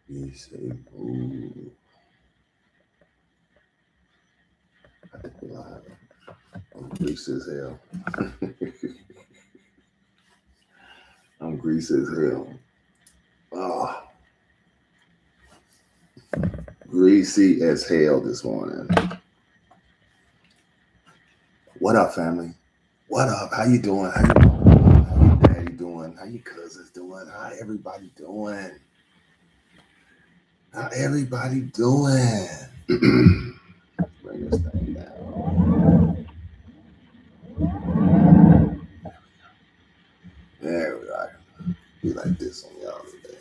He say boo. I think we're live. I'm greasy as hell. I'm greasy as hell. Oh, greasy as hell this morning. What up, family? What up? How you doing? How you doing? How your daddy doing? How your cousins doing? How everybody doing? How everybody doing? Bring this thing down. There we are. Be like this on y'all today.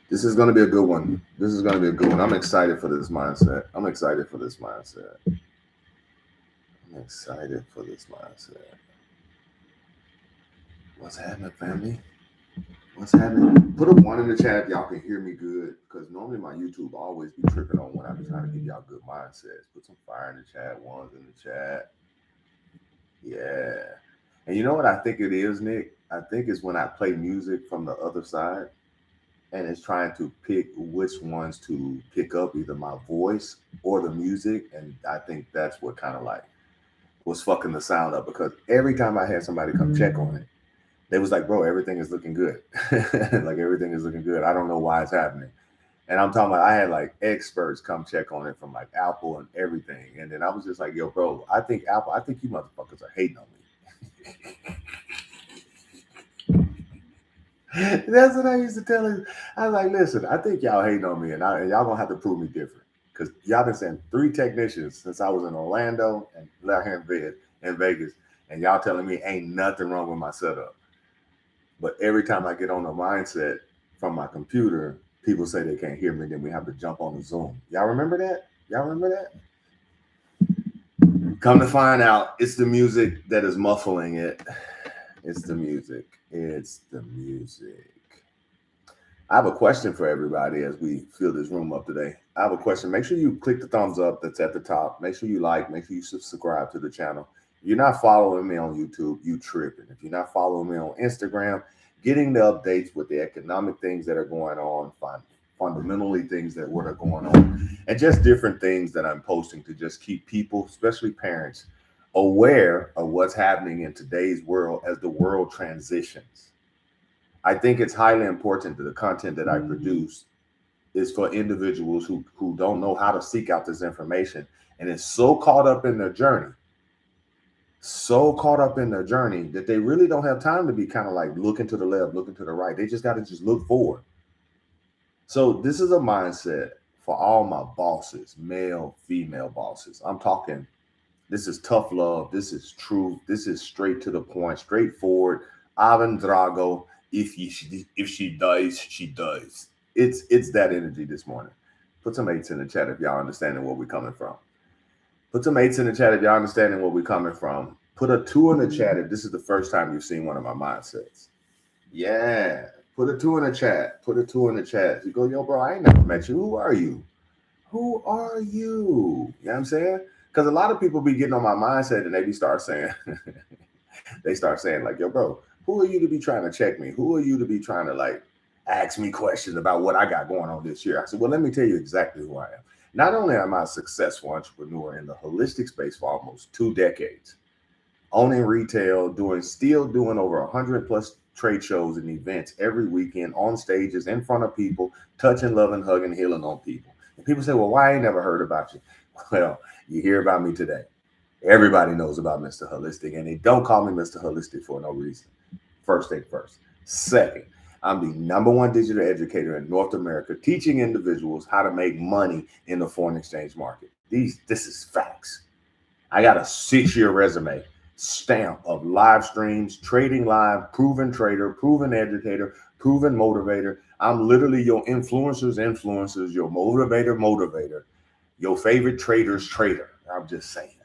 This is gonna be a good one. This is gonna be a good one. I'm excited for this mindset. I'm excited for this mindset. I'm excited for this mindset. What's happening, family? What's happening? Put a one in the chat if y'all can hear me good. Because normally my YouTube always be tripping on when I be trying to give y'all good mindsets. Put some fire in the chat, ones in the chat. Yeah. And you know what I think it is, Nick? I think it's when I play music from the other side and it's trying to pick which ones to pick up, either my voice or the music. And I think that's what kind of like was fucking the sound up, because every time I had somebody come check on it, they was like, bro, everything is looking good. Like everything is looking good. I don't know why it's happening. And I'm talking about I had like experts come check on it from like Apple and everything. And then I was just like, yo, bro, I think you motherfuckers are hating on me. That's what I used to tell him. I was like, listen, I think y'all hating on me, and y'all gonna have to prove me different. Because y'all been sending 3 technicians since I was in Orlando and out here in Vegas, and y'all telling me ain't nothing wrong with my setup. But every time I get on the mindset from my computer, people say they can't hear me. Then we have to jump on the Zoom. Y'all remember that? Y'all remember that? Come to find out, it's the music that is muffling it. It's the music. It's the music. I have a question for everybody as we fill this room up today. I have a question. Make sure you click the thumbs up that's at the top. Make sure you like. Make sure you subscribe to the channel. If you're not following me on YouTube, you tripping. If you're not following me on Instagram, getting the updates with the economic things that are going on, fundamentally things that what are going on, and just different things that I'm posting to just keep people, especially parents, aware of what's happening in today's world as the world transitions. I think it's highly important that the content that I produce is for individuals who don't know how to seek out this information and is so caught up in their journey, so caught up in their journey that they really don't have time to be kind of like looking to the left, looking to the right. They just got to just look forward. So this is a mindset for all my bosses, male, female bosses. I'm talking, this is tough love. This is truth. This is straight to the point, straightforward. Ivan Drago, if she dies, she dies. It's that energy this morning. Put some eights in the chat if y'all understanding where we're coming from. Put some eights in the chat if y'all understanding where we're coming from. Put a 2 in the chat if this is the first time you've seen one of my mindsets. Yeah. Put a 2 in the chat. Put a 2 in the chat. You go, yo, bro, I ain't never met you. Who are you? Who are you? You know what I'm saying? Because a lot of people be getting on my mindset and they be start saying, they start saying like, yo, bro, who are you to be trying to check me? Who are you to be trying to like ask me questions about what I got going on this year? I said, well, let me tell you exactly who I am. Not only am I a successful entrepreneur in the holistic space for almost 2 decades, owning retail, still doing over 100 plus trade shows and events every weekend on stages in front of people, touching, loving, hugging, healing on people. And people say, well, why I ain't never heard about you? Well, you hear about me today. Everybody knows about Mr. Holistic, and they don't call me Mr. Holistic for no reason. First thing first. Second, I'm the #1 digital educator in North America, teaching individuals how to make money in the foreign exchange market. This is facts. I got a 6-year resume stamp of live streams, trading live, proven trader, proven educator, proven motivator. I'm literally your influencers, your motivator, your favorite trader's trader. I'm just saying.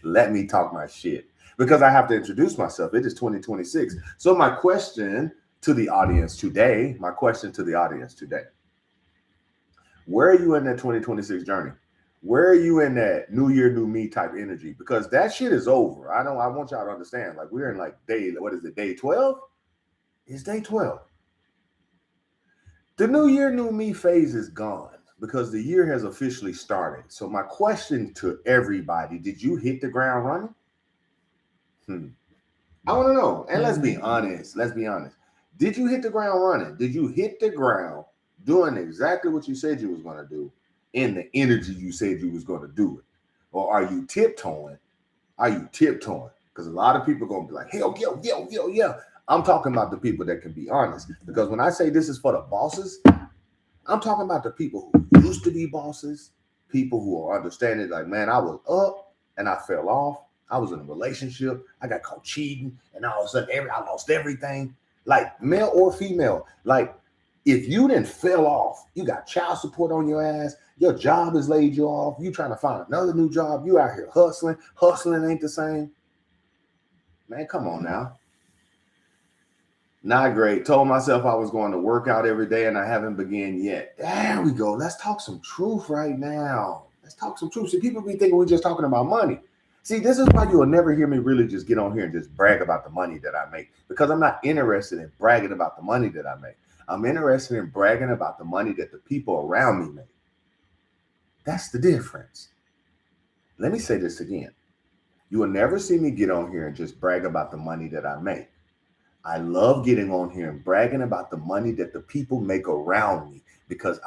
Let me talk my shit because I have to introduce myself. It is 2026. So my question to the audience today, where are you in that 2026 journey? Where are you in that new year, new me type energy? Because that shit is over. I want y'all to understand. Like we're in like day 12? It's day 12. The new year, new me phase is gone because the year has officially started. So my question to everybody, did you hit the ground running? I want to know. And let's be honest. Did you hit the ground running? Did you hit the ground doing exactly what you said you was going to do in the energy you said you was going to do it? Or are you tiptoeing? Because a lot of people are going to be like, hell, yeah. I'm talking about the people that can be honest. Because when I say this is for the bosses, I'm talking about the people who used to be bosses, people who are understanding, like, man, I was up and I fell off. I was in a relationship. I got caught cheating, and all of a sudden, I lost everything. Like, male or female. Like, if you didn't fell off, you got child support on your ass. Your job has laid you off. You trying to find another new job. You out here hustling. Hustling ain't the same. Man, come on now. Not great. Told myself I was going to work out every day, and I haven't begun yet. There we go. Let's talk some truth right now. See, people be thinking we're just talking about money. See, this is why you will never hear me really just get on here and just brag about the money that I make, because I'm not interested in bragging about the money that I make. I'm interested in bragging about the money that the people around me make. That's the difference. Let me say this again. You will never see me get on here and just brag about the money that I make. I love getting on here and bragging about the money that the people make around me, because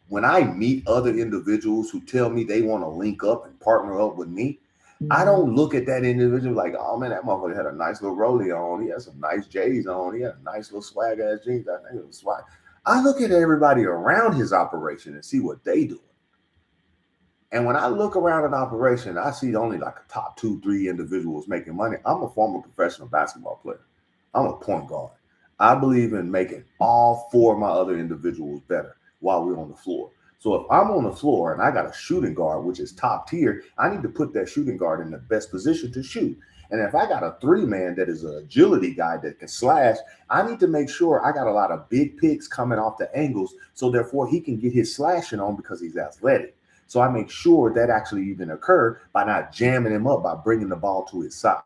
when I meet other individuals who tell me they want to link up and partner up with me, I don't look at that individual like, oh man, that motherfucker had a nice little rollie on. He had some nice J's on. He had a nice little swag ass jeans. I think it was swag. I look at everybody around his operation and see what they do. And when I look around an operation, I see only like a top 2-3 individuals making money. I'm a former professional basketball player. I'm a point guard. I believe in making all 4 of my other individuals better while we're on the floor. So if I'm on the floor and I got a shooting guard, which is top tier, I need to put that shooting guard in the best position to shoot. And if I got a 3-man that is an agility guy that can slash, I need to make sure I got a lot of big picks coming off the angles, so therefore he can get his slashing on because he's athletic. So I make sure that actually even occurred by not jamming him up, by bringing the ball to his side.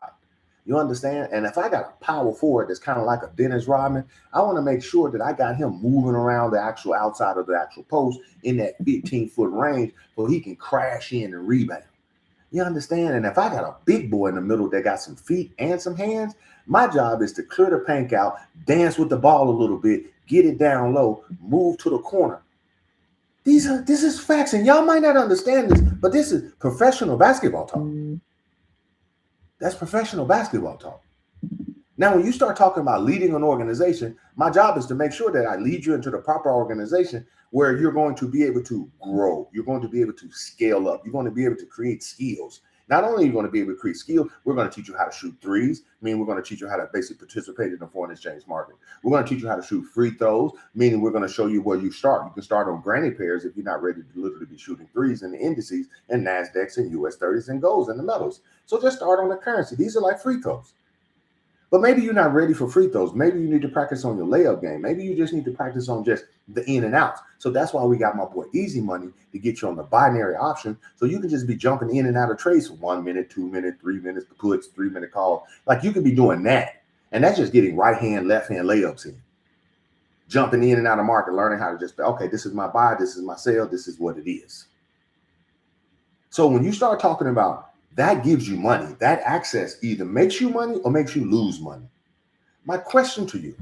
You understand? And if I got a power forward that's kind of like a Dennis Rodman, I want to make sure that I got him moving around the actual outside of the actual post in that 15-foot range so he can crash in and rebound. You understand? And if I got a big boy in the middle that got some feet and some hands, my job is to clear the paint out, dance with the ball a little bit, get it down low, move to the corner. This is facts, and y'all might not understand this, but this is professional basketball talk. That's professional basketball talk. Now, when you start talking about leading an organization, my job is to make sure that I lead you into the proper organization where you're going to be able to grow. You're going to be able to scale up. You're going to be able to create skills. Not only are you going to be able to create skills, we're going to teach you how to shoot threes, meaning we're going to teach you how to basically participate in the foreign exchange market. We're going to teach you how to shoot free throws, meaning we're going to show you where you start. You can start on granny pairs if you're not ready to literally be shooting threes in the indices and NASDAQs and US 30s and golds and the metals. So just start on the currency. These are like free throws. But maybe you're not ready for free throws. Maybe you need to practice on your layup game. Maybe you just need to practice on just the in and outs. So that's why we got my boy Easy Money to get you on the binary option. So you can just be jumping in and out of trades for 1 minute, 2 minutes, 3 minutes, puts, 3-minute calls. Like you could be doing that. And that's just getting right hand, left hand layups in. Jumping in and out of market, learning how to just, okay, this is my buy, this is my sell, this is what it is. So when you start talking about that gives you money, that access either makes you money or makes you lose money. My question to you,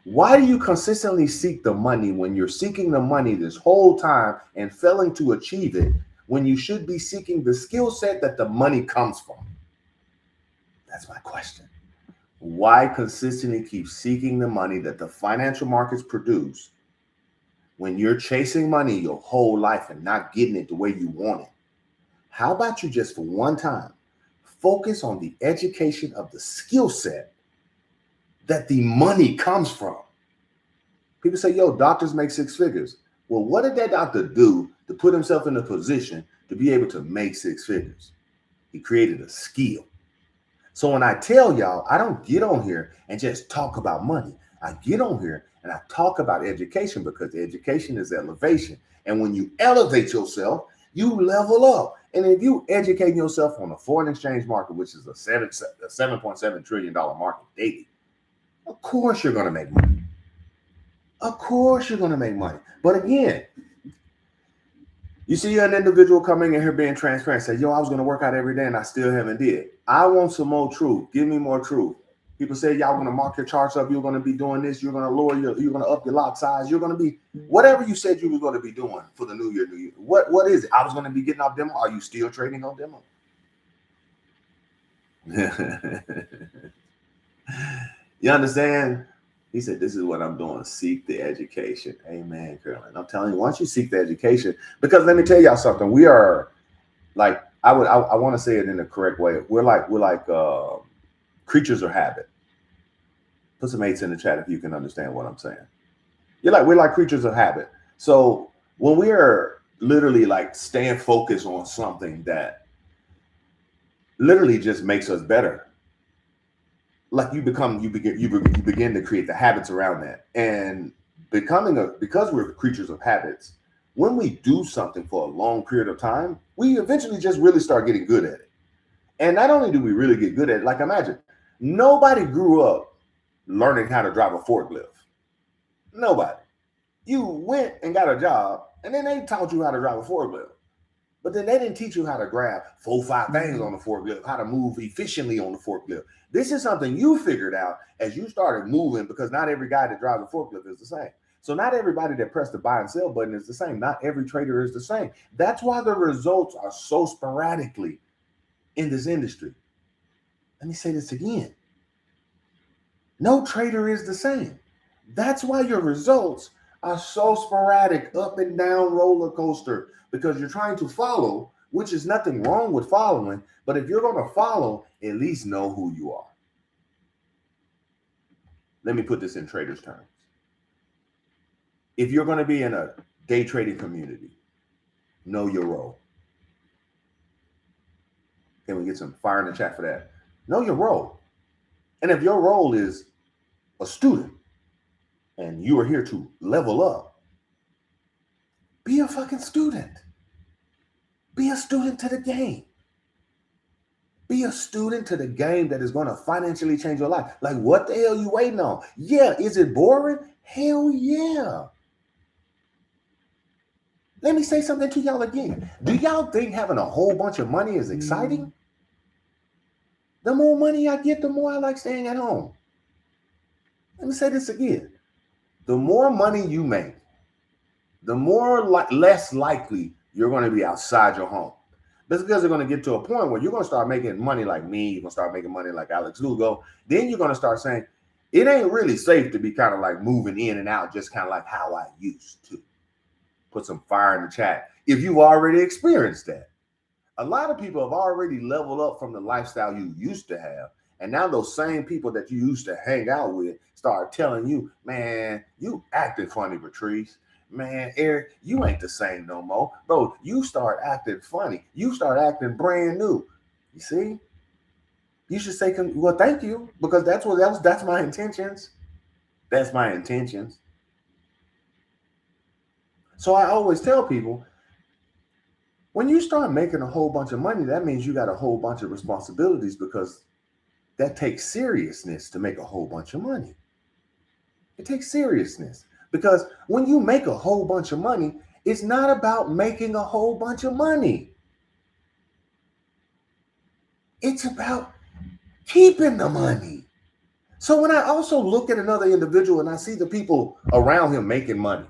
why do you consistently seek the money when you're seeking the money this whole time and failing to achieve it when you should be seeking the skill set that the money comes from? That's my question. Why consistently keep seeking the money that the financial markets produce when you're chasing money your whole life and not getting it the way you want it? How about you just for one time focus on the education of the skill set that the money comes from? People say, yo, doctors make 6 figures. Well, what did that doctor do to put himself in a position to be able to make 6 figures? He created a skill. So when I tell y'all, I don't get on here and just talk about money. I get on here and I talk about education, because education is elevation. And when you elevate yourself, you level up. And if you educate yourself on the foreign exchange market, which is a $7.7 trillion market daily, of course you're going to make money. Of course you're going to make money. But again, you see an individual coming in here being transparent, say, yo, I was going to work out every day and I still haven't did. I want some more truth. Give me more truth. People say, y'all going to mark your charts up. You're going to be doing this. You're going to lower you're going to up your lot size. You're going to be whatever you said you were going to be doing for the new year. What is it? I was going to be getting off demo. Are you still trading on demo? You understand? He said, this is what I'm doing. Seek the education. Amen, Carolyn. I'm telling you, once you seek the education, because let me tell y'all something. We are like, I want to say it in the correct way. We're like creatures of habit. Put some 8s in the chat if you can understand what I'm saying. We're like creatures of habit. So when we are literally like staying focused on something that literally just makes us better, like you begin to create the habits around that. And because we're creatures of habits, when we do something for a long period of time, we eventually just really start getting good at it. And not only do we really get good at it, like imagine, nobody grew up learning how to drive a forklift. Nobody. You went and got a job, and then they taught you how to drive a forklift. But then they didn't teach you how to grab 4-5 things on the forklift, how to move efficiently on the forklift. This is something you figured out as you started moving, because not every guy that drives a forklift is the same. So not everybody that pressed the buy and sell button is the same. Not every trader is the same. That's why the results are so sporadically in this industry. Let me say this again. No trader is the same. That's why your results are so sporadic, up and down roller coaster, because you're trying to follow, which is nothing wrong with following. But if you're going to follow, at least know who you are. Let me put this in traders' terms. If you're going to be in a day trading community, know your role. Can we get some fire in the chat for that? Know your role. And if your role is a student and you are here to level up, be a fucking student. Be a student to the game. Be a student to the game that is going to financially change your life. Like, what the hell you waiting on? Yeah, is it boring? Hell yeah. Let me say something to y'all again. Do y'all think having a whole bunch of money is exciting? The more money I get, the more I like staying at home. Let me say this again. The more money you make, the more less likely you're going to be outside your home. That's because they're going to get to a point where you're going to start making money like me. You're going to start making money like Alex Lugo. Then you're going to start saying, it ain't really safe to be kind of like moving in and out, just kind of like how I used to. Put some fire in the chat if you've already experienced that. A lot of people have already leveled up from the lifestyle you used to have. And now those same people that you used to hang out with start telling you, man, you acting funny, Patrice. Man, Eric, you ain't the same no more. Bro, you start acting funny. You start acting brand new. You see? You should say, well, thank you, because that's my intentions. That's my intentions. So I always tell people, when you start making a whole bunch of money, that means you got a whole bunch of responsibilities, because that takes seriousness to make a whole bunch of money. It takes seriousness, because when you make a whole bunch of money, it's not about making a whole bunch of money. It's about keeping the money. So when I also look at another individual and I see the people around him making money,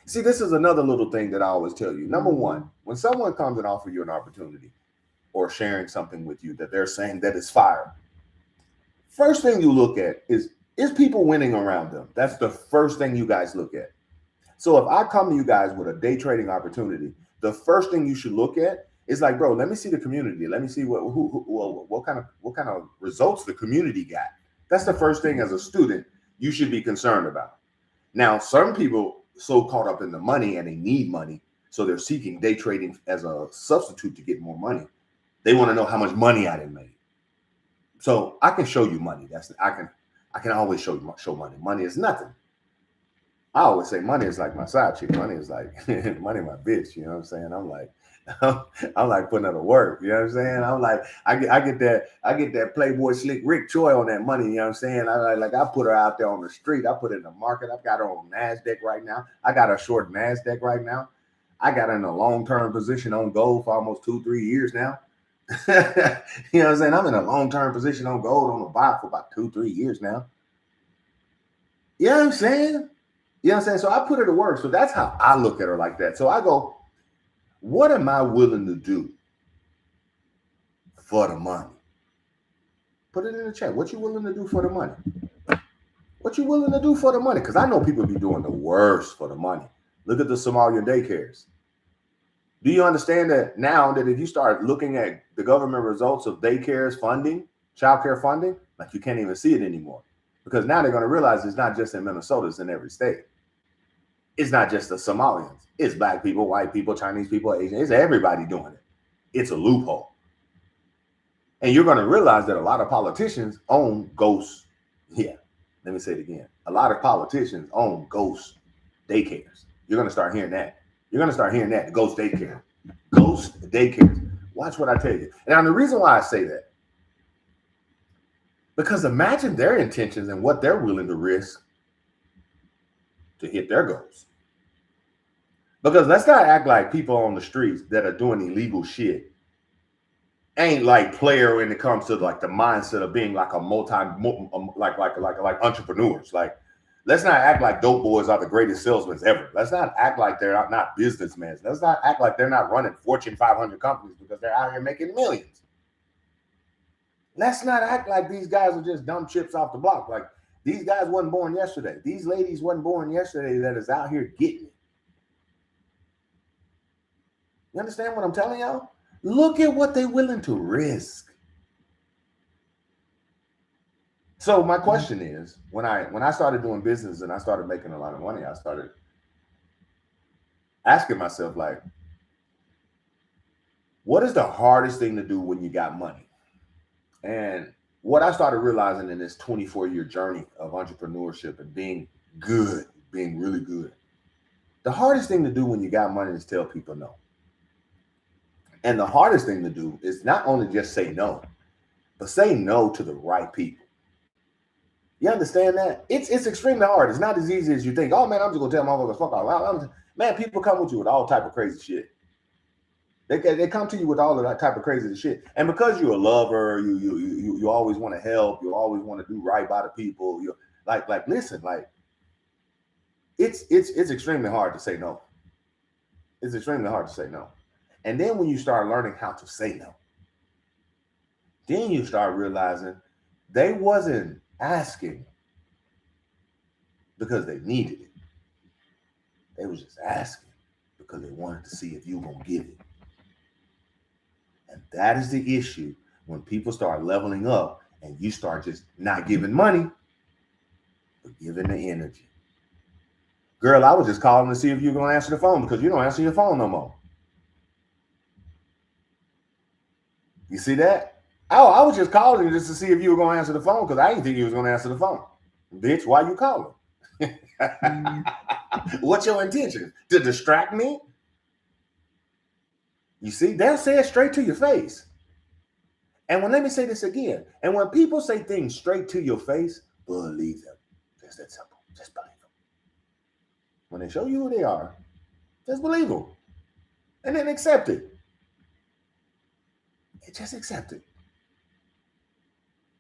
see, this is another little thing that I always tell you. Number one, when someone comes and offers you an opportunity or sharing something with you that they're saying that is fire, first thing you look at is people winning around them? That's the first thing you guys look at. So if I come to you guys with a day trading opportunity, the first thing you should look at is like, bro, let me see the community. Let me see what kind of results the community got. That's the first thing as a student you should be concerned about. Now, some people so caught up in the money and they need money, so they're seeking day trading as a substitute to get more money. They want to know how much money I done made. So I can show you money. I can always show money. Money is nothing. I always say money is like my side chick. Money is like money my bitch. You know what I'm saying? I'm like, I'm like putting in the work. You know what I'm saying? I'm like, I get that Playboy Slick Rick Choi on that money. You know what I'm saying? I put her out there on the street. I put it in the market. I've got her on NASDAQ right now. I got her short NASDAQ right now. I got her in a long-term position on gold for almost 2-3 years now. You know what I'm saying? I'm in a long-term position on gold on the buy for about 2-3 years now. You know what I'm saying? You know what I'm saying? So I put her to work. So that's how I look at her like that. So I go, what am I willing to do for the money? Put it in the chat. What you willing to do for the money? What you willing to do for the money? Because I know people be doing the worst for the money. Look at the Somalian daycares. Do you understand that now that if you start looking at the government results of daycares funding, childcare funding, like you can't even see it anymore? Because now they're going to realize it's not just in Minnesota, it's in every state. It's not just the Somalians. It's black people, white people, Chinese people, Asian. It's everybody doing it. It's a loophole. And you're going to realize that a lot of politicians own ghost. Yeah, let me say it again. A lot of politicians own ghost daycares. You're going to start hearing that. You're going to start hearing that, ghost daycare. Ghost daycares. Watch what I tell you. And now the reason why I say that, because imagine their intentions and what they're willing to risk to hit their goals. Because let's not act like people on the streets that are doing illegal shit ain't like player when it comes to like the mindset of being like a like entrepreneurs. Like, let's not act like dope boys are the greatest salesmen ever. Let's not act like they're not businessmen. Let's not act like they're not running Fortune 500 companies because they're out here making millions. Let's not act like these guys are just dumb chips off the block. Like, these guys wasn't born yesterday. These ladies wasn't born yesterday that is out here getting it. You understand what I'm telling y'all? Look at what they're willing to risk. So my question is, when I started doing business and I started making a lot of money, I started asking myself, like, what is the hardest thing to do when you got money? And what I started realizing in this 24-year journey of entrepreneurship and being good, being really good, the hardest thing to do when you got money is tell people no. And the hardest thing to do is not only just say no, but say no to the right people. You understand that? It's extremely hard. It's not as easy as you think. Oh man, I'm just gonna tell motherfuckers fuck all. Man, people come with you with all type of crazy shit. They come to you with all of that type of crazy shit. And because you're a lover, you always want to help. You always want to do right by the people. You like listen, like it's extremely hard to say no. It's extremely hard to say no. And then when you start learning how to say no, then you start realizing they wasn't asking because they needed it. They was just asking because they wanted to see if you were going to give it. And that is the issue when people start leveling up and you start just not giving money, but giving the energy. Girl, I was just calling to see if you're going to answer the phone because you don't answer your phone no more. You see that? Oh, I was just calling you just to see if you were going to answer the phone because I didn't think you was going to answer the phone. Bitch, why you calling? What's your intention? To distract me? You see, they'll say it straight to your face. And let me say this again. And when people say things straight to your face, believe them. Just that simple. Just believe them. When they show you who they are, just believe them. And then accept it. Just accept it.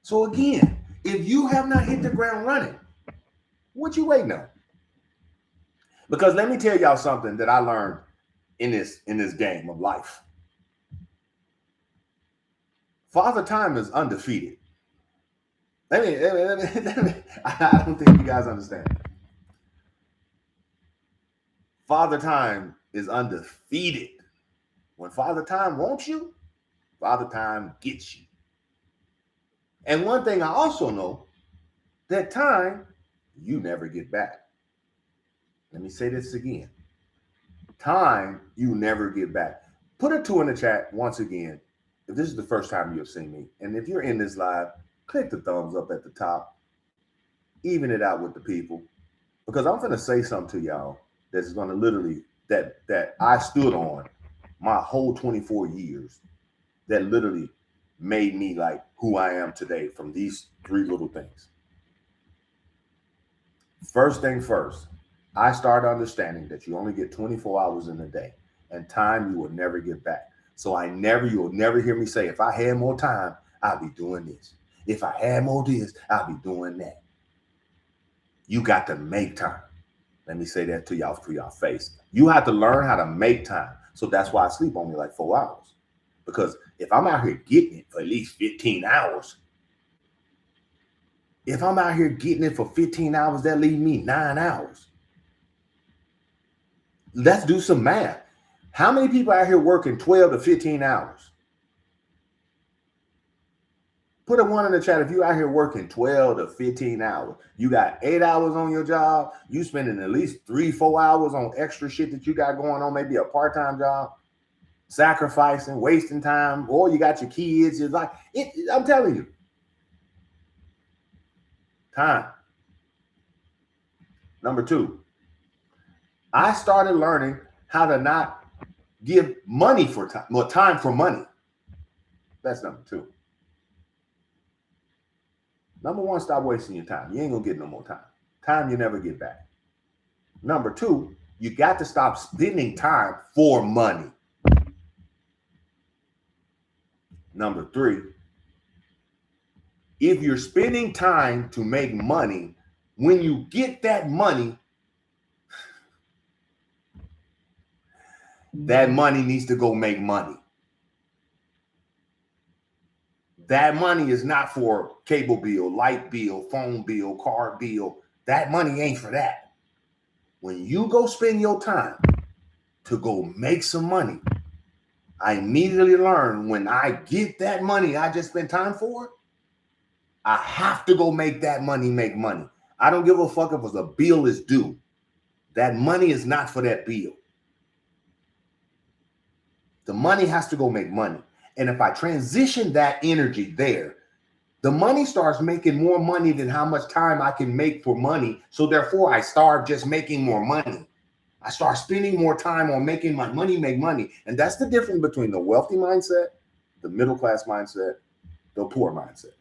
So again, if you have not hit the ground running, what you waiting on? Because let me tell y'all something that I learned in this game of life. Father Time is undefeated. Let me, I don't think you guys understand. Father Time is undefeated. When Father Time wants you, Father Time gets you. And one thing I also know, that time you never get back. Let me say this again. Time you never get back. Put a 2 in the chat once again if this is the first time you've seen me. And if you're in this live, click the thumbs up at the top. Even it out with the people. Because I'm going to say something to y'all that's going to literally, that I stood on my whole 24 years that literally made me like who I am today from these three little things. First thing first, I started understanding that you only get 24 hours in a day, and time you will never get back. So you'll never hear me say, if I had more time, I'd be doing this. If I had more this, I'd be doing that. You got to make time. Let me say that to y'all face. You have to learn how to make time. So that's why I sleep only like 4 hours. Because if I'm out here getting it for at least 15 hours, for 15 hours, that leaves me 9 hours. Let's do some math. How many people out here working 12 to 15 hours? Put a 1 in the chat if you out here working 12 to 15 hours. You got 8 hours on your job. You spending at least 3-4 hours on extra shit that you got going on, maybe a part-time job, sacrificing, wasting time, or you got your kids. It's like I'm telling you. Time. Number 2, I started learning how to not give money for time, more time for money. That's number 2. Number 1, stop wasting your time. You ain't gonna get no more time. Time you never get back. Number 2, you got to stop spending time for money. Number 3, if you're spending time to make money, when you get that money, that money needs to go make money. That money is not for cable bill, light bill, phone bill, car bill. That money ain't for that. When you go spend your time to go make some money, I immediately learn when I get that money I just spent time for, I have to go make that money make money. I don't give a fuck if a bill is due. That money is not for that bill. The money has to go make money. And if I transition that energy there, the money starts making more money than how much time I can make for money. So therefore, I start just making more money. I start spending more time on making my money make money. And that's the difference between the wealthy mindset, the middle class mindset, the poor mindset.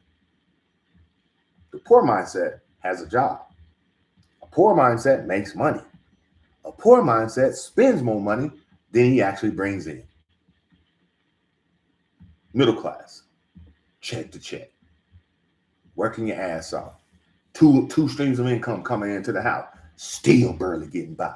The poor mindset has a job. A poor mindset makes money. A poor mindset spends more money than he actually brings in. Middle class, check to check, working your ass off, two streams of income coming into the house, still barely getting by.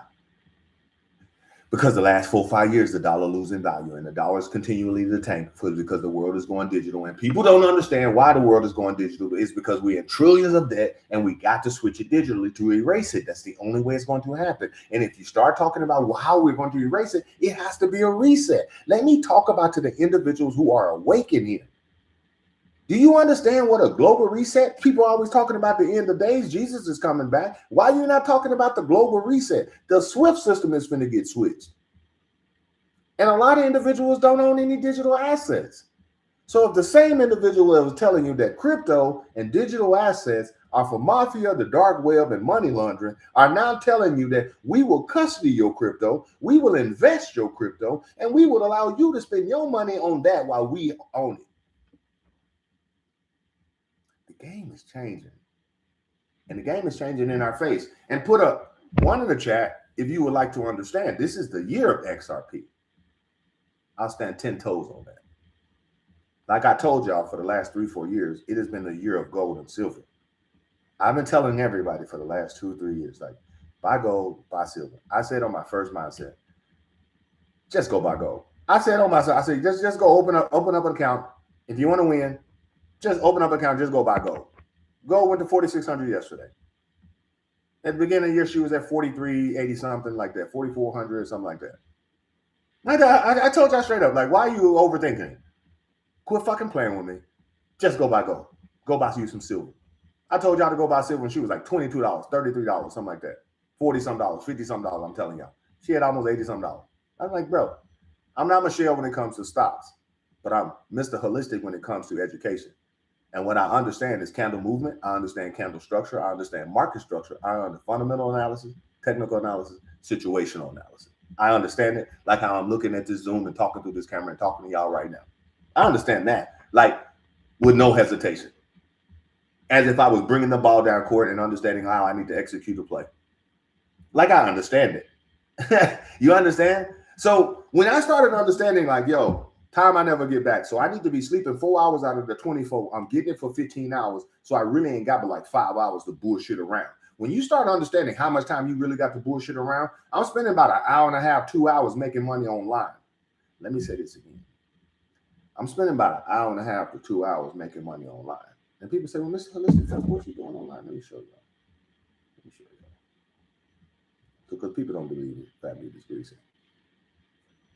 Because the last 4 or 5 years, the dollar losing value and the dollar is continually to tank because the world is going digital and people don't understand why the world is going digital. It's because we're in trillions of debt and we got to switch it digitally to erase it. That's the only way it's going to happen. And if you start talking about how we're going to erase it, it has to be a reset. Let me talk about to the individuals who are awake in here. Do you understand what a global reset? People are always talking about the end of days. Jesus is coming back. Why are you not talking about the global reset? The SWIFT system is going to get switched. And a lot of individuals don't own any digital assets. So if the same individual that was telling you that crypto and digital assets are for mafia, the dark web, and money laundering are now telling you that we will custody your crypto, we will invest your crypto, and we will allow you to spend your money on that while we own it. The game is changing. And the game is changing in our face. And put a 1 in the chat if you would like to understand. This is the year of XRP. I'll stand 10 toes on that. Like I told y'all for the last 3-4 years, it has been a year of gold and silver. I've been telling everybody for the last 2 or 3 years, like, buy gold, buy silver. I said on my first mindset, just go buy gold. I said on myself, I said, just go open up an account. If you want to win, just open up an account, just go buy gold. Gold went to 4,600 yesterday. At the beginning of the year, she was at 4,380, something like that, 4,400, something like that. I told y'all straight up, like, why are you overthinking it? Quit fucking playing with me. Just go buy gold. Go buy you some silver. I told y'all to go buy silver when she was like $22, $33, something like that. 40-some dollars, 50-some dollars, I'm telling y'all. She had almost 80-some dollars. I was like, bro, I'm not Michelle when it comes to stocks, but I'm Mr. Holistic when it comes to education. And what I understand is candle movement. I understand candle structure. I understand market structure. I understand fundamental analysis, technical analysis, situational analysis. I understand it. Like how I'm looking at this Zoom and talking through this camera and talking to y'all right now. I understand that. Like with no hesitation. As if I was bringing the ball down court and understanding how I need to execute a play. Like I understand it. You understand? So when I started understanding, like, yo, time I never get back. So I need to be sleeping 4 hours out of the 24. I'm getting it for 15 hours. So I really ain't got but like 5 hours to bullshit around. When you start understanding how much time you really got to bullshit around, I'm spending about an hour and a half, 2 hours making money online. Let me say this again. I'm spending about an hour and a half to 2 hours making money online. And people say, well, Mr. Holistic, what you doing online? Let me show you. Because people don't believe it. Fat meat is greasy.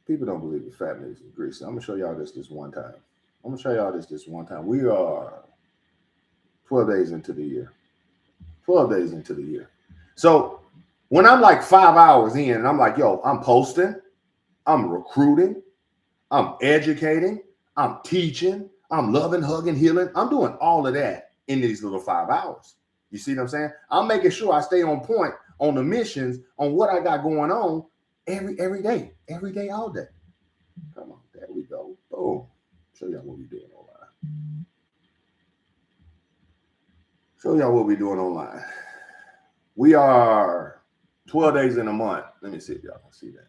People don't believe it. Fat meat is greasy. I'm going to show y'all this one time. I'm going to show y'all this one time. We are 12 days into the year. 12 days into the year. So when I'm like 5 hours in and I'm like, yo, I'm posting, I'm recruiting, I'm educating, I'm teaching, I'm loving, hugging, healing. I'm doing all of that in these little 5 hours. You see what I'm saying? I'm making sure I stay on point on the missions, on what I got going on every day, all day. Come on, there we go. Boom. Show y'all what we're doing online. Show y'all what we're doing online. We are 12 days in a month. Let me see if y'all can see that.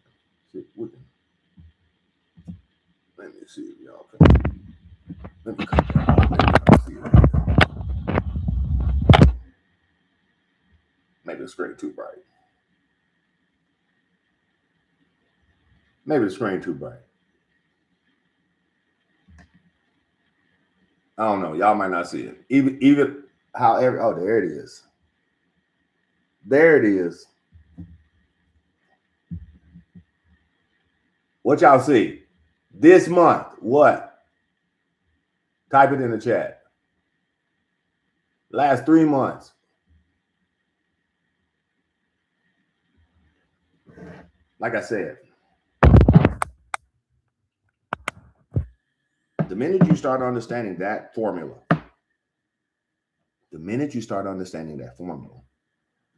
Let me see if y'all can. Let me cut that out. See that. Maybe the screen too bright. Maybe the screen too bright. I don't know. Y'all might not see it. Even however, oh, there it is. There it is. What y'all see? This month, what? Type it in the chat. Last 3 months. Like I said, the minute you start understanding that formula,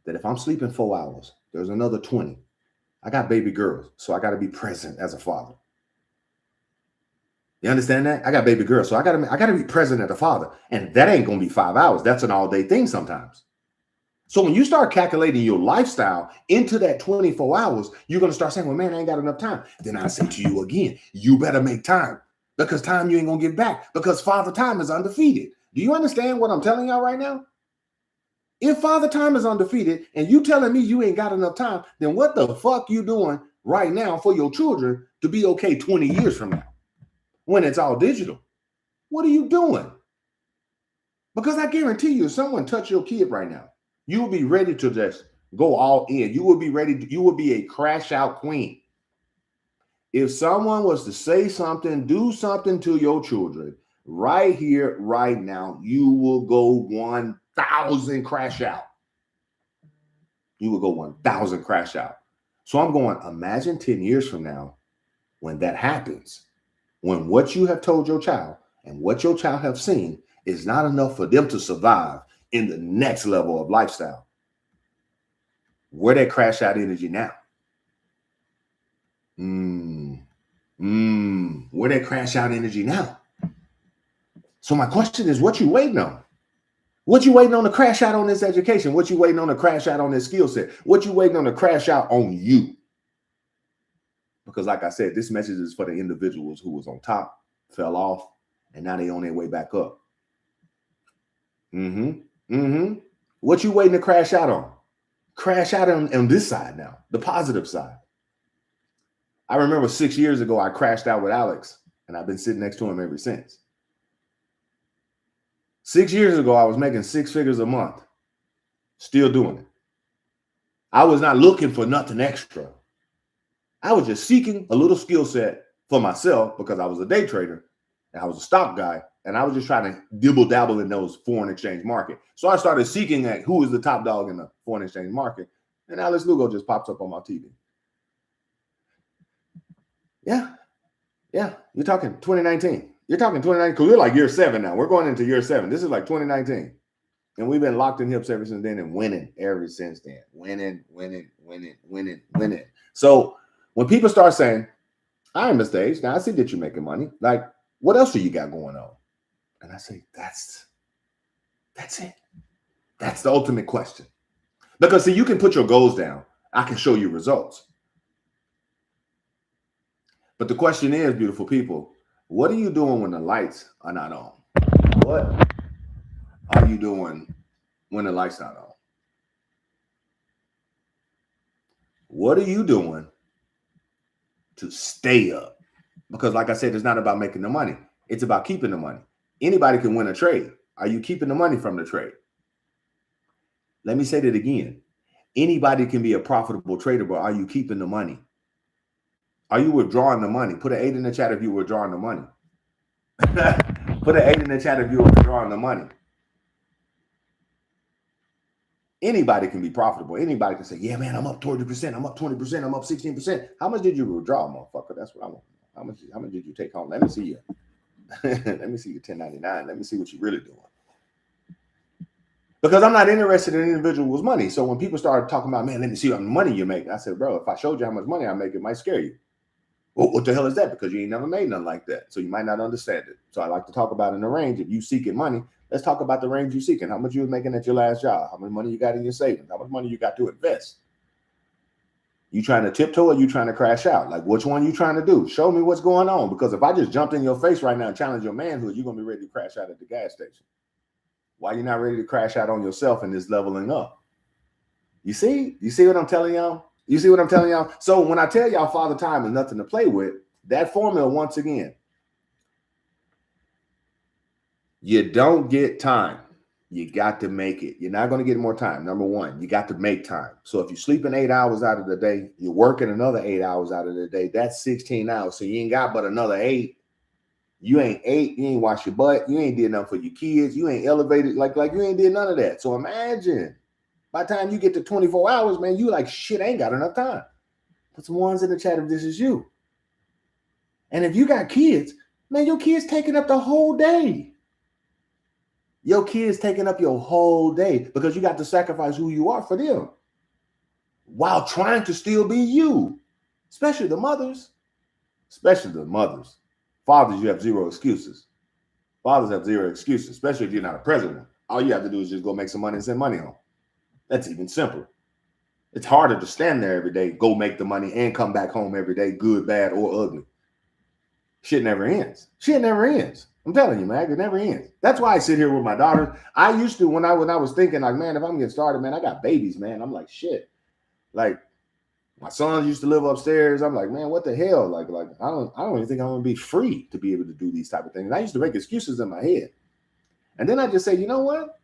that if I'm sleeping 4 hours, there's another 20. I got baby girls, so I got to be present as a father. You understand that? I got baby girls, so I got to be present as a father. And that ain't going to be 5 hours. That's an all-day thing sometimes. So when you start calculating your lifestyle into that 24 hours, you're going to start saying, well, man, I ain't got enough time. Then I say to you again, you better make time, because time you ain't going to get back, because Father Time is undefeated. Do you understand what I'm telling y'all right now? If Father Time is undefeated and you telling me you ain't got enough time, then what the fuck you doing right now for your children to be okay 20 years from now when it's all digital? What are you doing? Because I guarantee you, if someone touch your kid right now, you will be ready to just go all in. You will be ready. You will be a crash out queen. If someone was to say something, do something to your children right here, right now, you will go 1,000 crash out. You will go 1,000 crash out. So I'm going, imagine 10 years from now when that happens, when what you have told your child and what your child have seen is not enough for them to survive in the next level of lifestyle. Where that crash out energy now? Where that crash out energy now? So my question is, what you waiting on? What you waiting on to crash out on this education? What you waiting on to crash out on this skill set? What you waiting on to crash out on you? Because like I said, this message is for the individuals who was on top, fell off, and now they on their way back up. What you waiting to crash out on? Crash out on this side now, the positive side. I remember 6 years ago, I crashed out with Alex, and I've been sitting next to him ever since. 6 years ago, I was making 6 figures a month, still doing it. I was not looking for nothing extra. I was just seeking a little skill set for myself because I was a day trader and I was a stock guy, and I was just trying to dibble dabble in those foreign exchange market. So I started seeking at who is the top dog in the foreign exchange market, and Alex Lugo just pops up on my TV. Yeah. You're talking 2019. You're talking 2019 because we're like year 7 now. We're going into year 7. This is like 2019. And we've been locked in hips ever since then and winning ever since then. Winning. So When people start saying, I am Mr. H, now I see that you're making money. Like, what else do you got going on? And I say, that's it. That's the ultimate question. Because see, you can put your goals down. I can show you results. But the question is, beautiful people, what are you doing when the lights are not on? What are you doing when the lights not on? What are you doing to stay up? Because like I said, it's not about making the money. It's about keeping the money. Anybody can win a trade. Are you keeping the money from the trade? Let me say that again. Anybody can be a profitable trader, but are you keeping the money? Are you withdrawing the money? Put an 8 in the chat if you're withdrawing the money. Put an 8 in the chat if you're withdrawing the money. Anybody can be profitable. Anybody can say, yeah, man, I'm up 20%, I'm up 20%, I'm up 16%. How much did you withdraw, motherfucker? That's what I want. How much did you take home? Let me see you. Let me see your 1099. Let me see what you're really doing. Because I'm not interested in individuals' money. So when people start talking about, man, let me see how much money you make. I said, bro, if I showed you how much money I make, it might scare you. Well, what the hell is that? Because you ain't never made nothing like that. So you might not understand it. So I like to talk about in the range. If you seeking money, let's talk about the range you're seeking. How much you was making at your last job? How much money you got in your savings? How much money you got to invest? You trying to tiptoe or you trying to crash out? Like, which one you trying to do? Show me what's going on. Because if I just jumped in your face right now and challenge your manhood, you're going to be ready to crash out at the gas station. Why you not ready to crash out on yourself and this leveling up? You see what I'm telling y'all? You see what I'm telling y'all? So when I tell y'all Father Time is nothing to play with, that formula, once again, you don't get time. You got to make it. You're not going to get more time. Number one, you got to make time. So if you're sleeping 8 hours out of the day, you're working another 8 hours out of the day, that's 16 hours. So you ain't got but another 8. You ain't ate, you ain't washed your butt, you ain't did nothing for your kids, you ain't elevated, like you ain't did none of that. So imagine, by the time you get to 24 hours, man, you like, shit, I ain't got enough time. Put some ones in the chat if this is you. And if you got kids, man, your kids taking up the whole day. Your kids taking up your whole day because you got to sacrifice who you are for them while trying to still be you, especially the mothers. Fathers, you have zero excuses. Fathers have zero excuses, especially if you're not a president. All you have to do is just go make some money and send money home. That's even simpler. It's harder to stand there every day, go make the money, and come back home every day, good, bad, or ugly. Shit never ends. I'm telling you, man, it never ends. That's why I sit here with my daughters. I used to, when I was thinking, like, man, if I'm getting started, man, I got babies, man. I'm like, shit. Like, my son used to live upstairs. I'm like, man, what the hell? Like I don't even think I'm gonna be free to be able to do these type of things. And I used to make excuses in my head. And then I just say, you know what?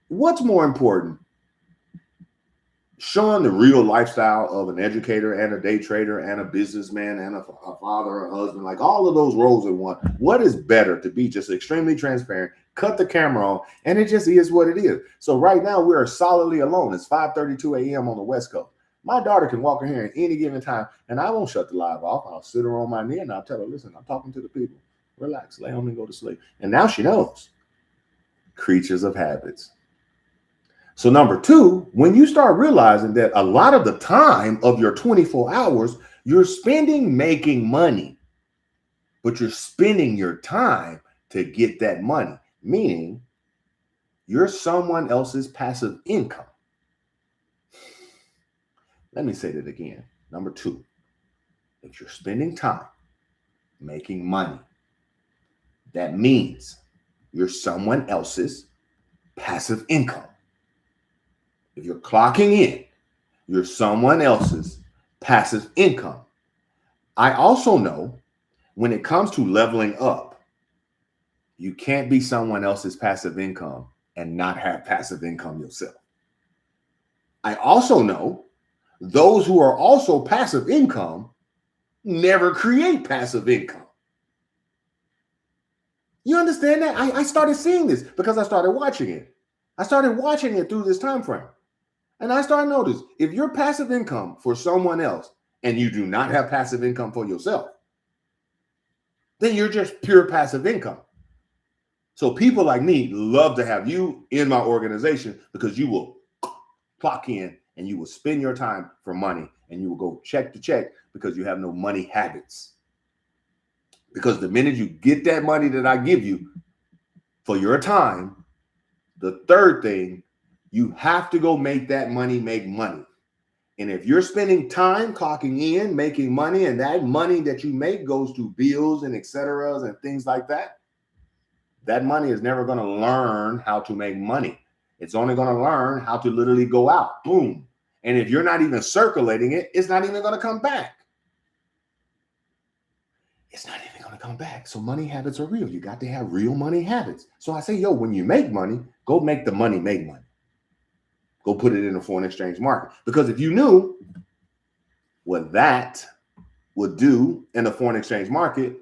What's more important? Showing the real lifestyle of an educator and a day trader and a businessman and a father, a husband, like all of those roles in one. What is better to be just extremely transparent, cut the camera on, and it just is what it is. So right now we are solidly alone. It's 5:32 a.m. on the West Coast. My daughter can walk in here at any given time, and I won't shut the live off. I'll sit her on my knee and I'll tell her, listen, I'm talking to the people. Relax, lay on and go to sleep. And now she knows. Creatures of habits. So number two, when you start realizing that a lot of the time of your 24 hours, you're spending making money, but you're spending your time to get that money, meaning you're someone else's passive income. Let me say that again. Number two, if you're spending time making money, that means you're someone else's passive income. If you're clocking in, you're someone else's passive income. I also know when it comes to leveling up, you can't be someone else's passive income and not have passive income yourself. I also know those who are also passive income never create passive income. You understand that? I started seeing this because I started watching it. I started watching it through this time frame. And I started noticing if you're passive income for someone else and you do not have passive income for yourself, then you're just pure passive income. So people like me love to have you in my organization because you will clock in and you will spend your time for money, and you will go check to check because you have no money habits. Because the minute you get that money that I give you for your time, the third thing, you have to go make that money make money. And if you're spending time clocking in, making money, and that money that you make goes to bills and et cetera and things like that, that money is never going to learn how to make money. It's only going to learn how to literally go out. Boom. And if you're not even circulating it, it's not even going to come back. It's not even going to come back. So money habits are real. You got to have real money habits. So I say, yo, when you make money, go make the money make money. Go put it in the foreign exchange market. Because if you knew what that would do in the foreign exchange market,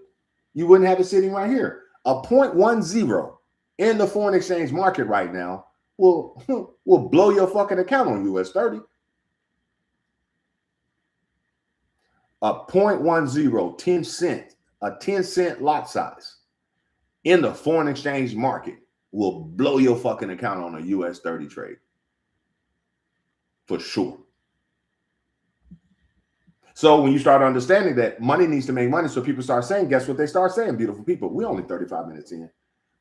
you wouldn't have it sitting right here. A 0.10 in the foreign exchange market right now will blow your fucking account on US 30. A 0.10, 10 cent, a 10-cent lot size in the foreign exchange market will blow your fucking account on a US 30 trade. For sure. So when you start understanding that money needs to make money, so people start saying, guess what they start saying, beautiful people? We're only 35 minutes in.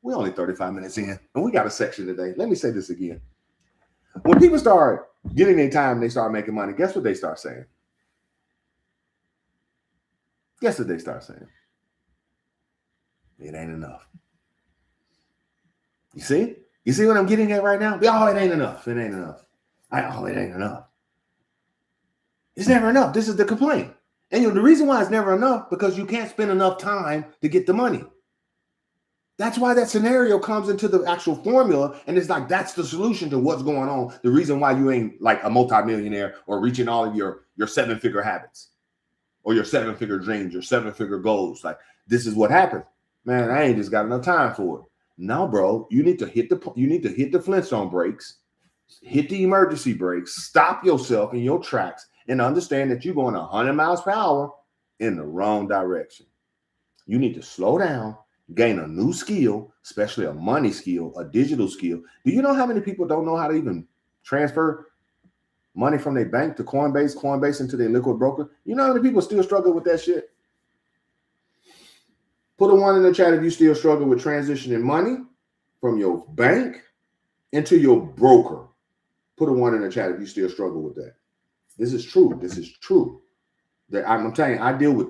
We're only 35 minutes in. And we got a section today. Let me say this again. When people start getting their time, they start making money, guess what they start saying? Guess what they start saying? It ain't enough. You see? You see what I'm getting at right now? Oh, it ain't enough. It ain't enough. It ain't enough. It's never enough. This is the complaint. And the reason why it's never enough, because you can't spend enough time to get the money. That's why that scenario comes into the actual formula. And it's like, that's the solution to what's going on. The reason why you ain't like a multimillionaire or reaching all of your 7-figure habits or your 7-figure dreams, your 7-figure goals. Like, this is what happened. Man, I ain't just got enough time for it. No, bro, you need to hit the Flintstone brakes. Hit the emergency brakes, stop yourself in your tracks, and understand that you're going 100 miles per hour in the wrong direction. You need to slow down, gain a new skill, especially a money skill, a digital skill. Do you know how many people don't know how to even transfer money from their bank to Coinbase into their liquid broker? You know how many people still struggle with that shit? Put a 1 in the chat if you still struggle with transitioning money from your bank into your broker. Put a 1 in the chat if you still struggle with that. This is true. This is true. That I'm telling you, I deal with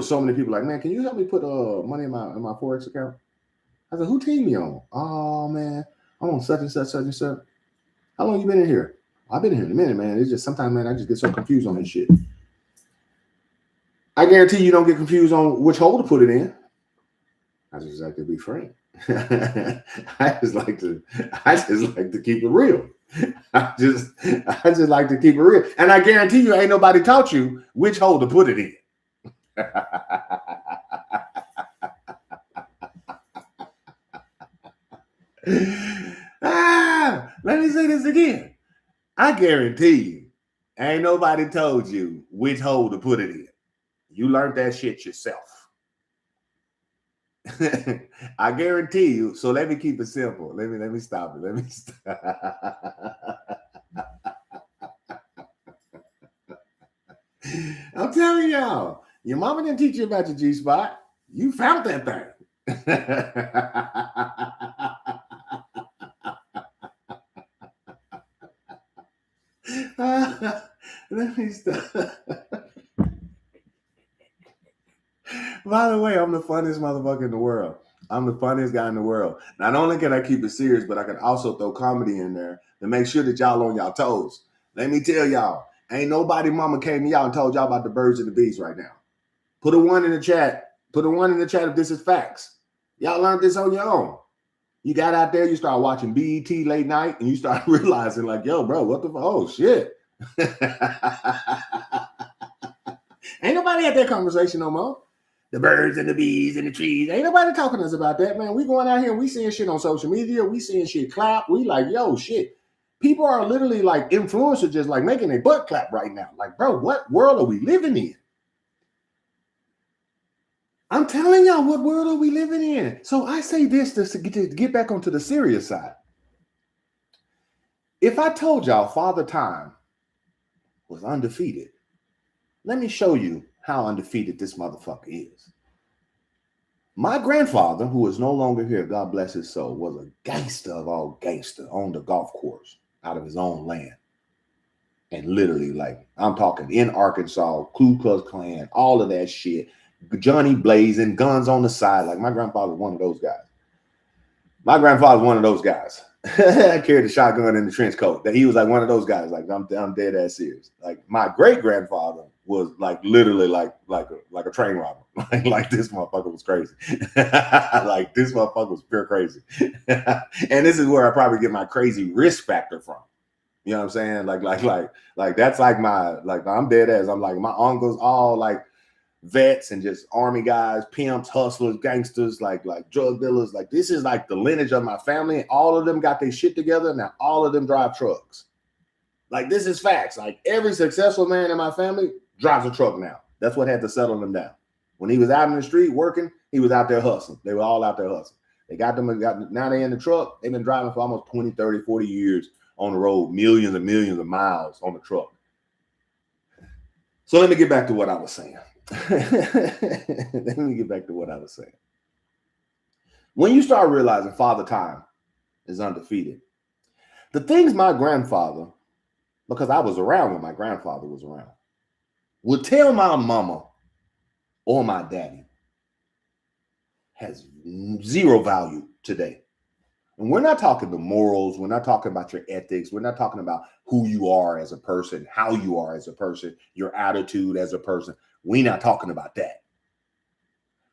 so many people like, man, can you help me put money in my Forex account? I said, who team me on? Oh man, I'm on such and such, such and such. How long you been in here? I've been in here in a minute, man. It's just sometimes, man, I just get so confused on this shit. I guarantee you don't get confused on which hole to put it in. I just like to be frank. I just like to keep it real. I just like to keep it real. And I guarantee you ain't nobody taught you which hole to put it in. Let me say this again. I guarantee you ain't nobody told you which hole to put it in. You learned that shit yourself. I guarantee you. So let me keep it simple. Let me stop it. Let me stop. I'm telling y'all, your mama didn't teach you about your G-spot. You found that thing. Let me stop. By the way, I'm the funniest motherfucker in the world. I'm the funniest guy in the world. Not only can I keep it serious, but I can also throw comedy in there to make sure that y'all on y'all toes. Let me tell y'all, ain't nobody mama came to y'all and told y'all about the birds and the bees right now. Put a 1 in the chat. Put a 1 in the chat if this is facts. Y'all learned this on your own. You got out there, you start watching BET late night, and you start realizing like, yo, bro, what the fuck? Oh, shit. Ain't nobody had that conversation no more. The birds and the bees and the trees. Ain't nobody talking to us about that, man. We going out here and we seeing shit on social media. We seeing shit clap. We like, yo, shit. People are literally like influencers just like making their butt clap right now. Like, bro, what world are we living in? I'm telling y'all, what world are we living in? So I say this to get back onto the serious side. If I told y'all Father Time was undefeated, let me show you how undefeated this motherfucker is. My grandfather, who is no longer here, God bless his soul, was a gangster of all gangster, owned a golf course out of his own land. And literally, like, I'm talking in Arkansas, Ku Klux Klan, all of that shit, Johnny blazing, guns on the side. Like, my grandfather was one of those guys. My grandfather was one of those guys. Carried a shotgun in the trench coat. That he was like one of those guys. Like, I'm dead ass serious. Like, my great grandfather was like literally like a train robber. like this motherfucker was crazy. Like, this motherfucker was pure crazy. And this is where I probably get my crazy risk factor from. You know what I'm saying? Like that's like I'm dead ass. I'm like, my uncles all like vets and just army guys, pimps, hustlers, gangsters, like drug dealers. Like, this is like the lineage of my family. And all of them got their shit together. Now all of them drive trucks. Like, this is facts. Like, every successful man in my family drives a truck now. That's what had to settle them down. When he was out in the street working, he was out there hustling. They were all out there hustling. They got them, now they in the truck. They've been driving for almost 20, 30, 40 years on the road, millions and millions of miles on the truck. So let me get back to what I was saying. When you start realizing Father Time is undefeated, the things my grandfather, because I was around when my grandfather was around, would tell my mama or my daddy has zero value today. And we're not talking the morals. We're not talking about your ethics. We're not talking about who you are as a person, how you are as a person, your attitude as a person. We're not talking about that.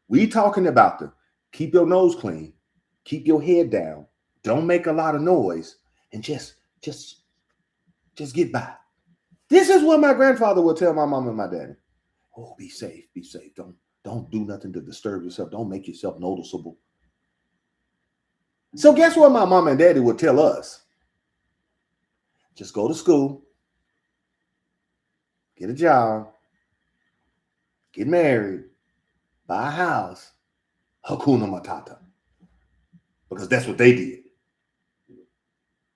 We talking about the keep your nose clean, keep your head down, don't make a lot of noise, and just get by. This is what my grandfather would tell my mom and my daddy. Oh, be safe, be safe. Don't do nothing to disturb yourself. Don't make yourself noticeable. So guess what my mom and daddy would tell us? Just go to school, get a job, get married, buy a house, Hakuna Matata. Because that's what they did.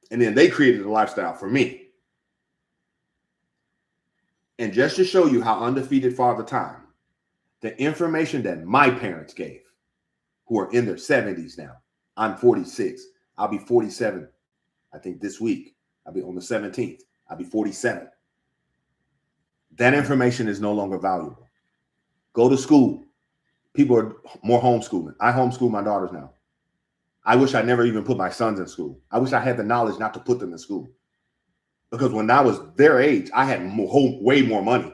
And then they created a lifestyle for me. And just to show you how undefeated Father Time, the information that my parents gave, who are in their 70s now. I'm 46. I'll be 47, I think, this week. I'll be on the 17th. I'll be 47. That information is no longer valuable. Go to school. People are more homeschooling. I homeschool my daughters now. I wish I never even put my sons in school. I wish I had the knowledge not to put them in school. Because when I was their age, I had way more money.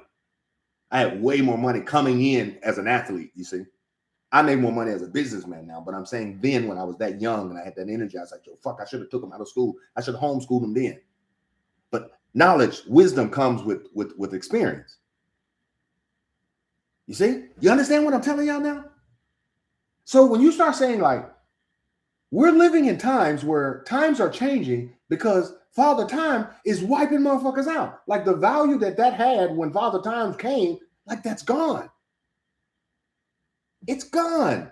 I had way more money coming in as an athlete, you see. I make more money as a businessman now, but I'm saying then when I was that young and I had that energy, I was like, yo, fuck, I should have took them out of school. I should have homeschooled them then. But knowledge, wisdom comes with experience. You see? You understand what I'm telling y'all now? So when you start saying, like, we're living in times where times are changing because Father Time is wiping motherfuckers out. Like, the value that had when Father Time came, like, that's gone. It's gone.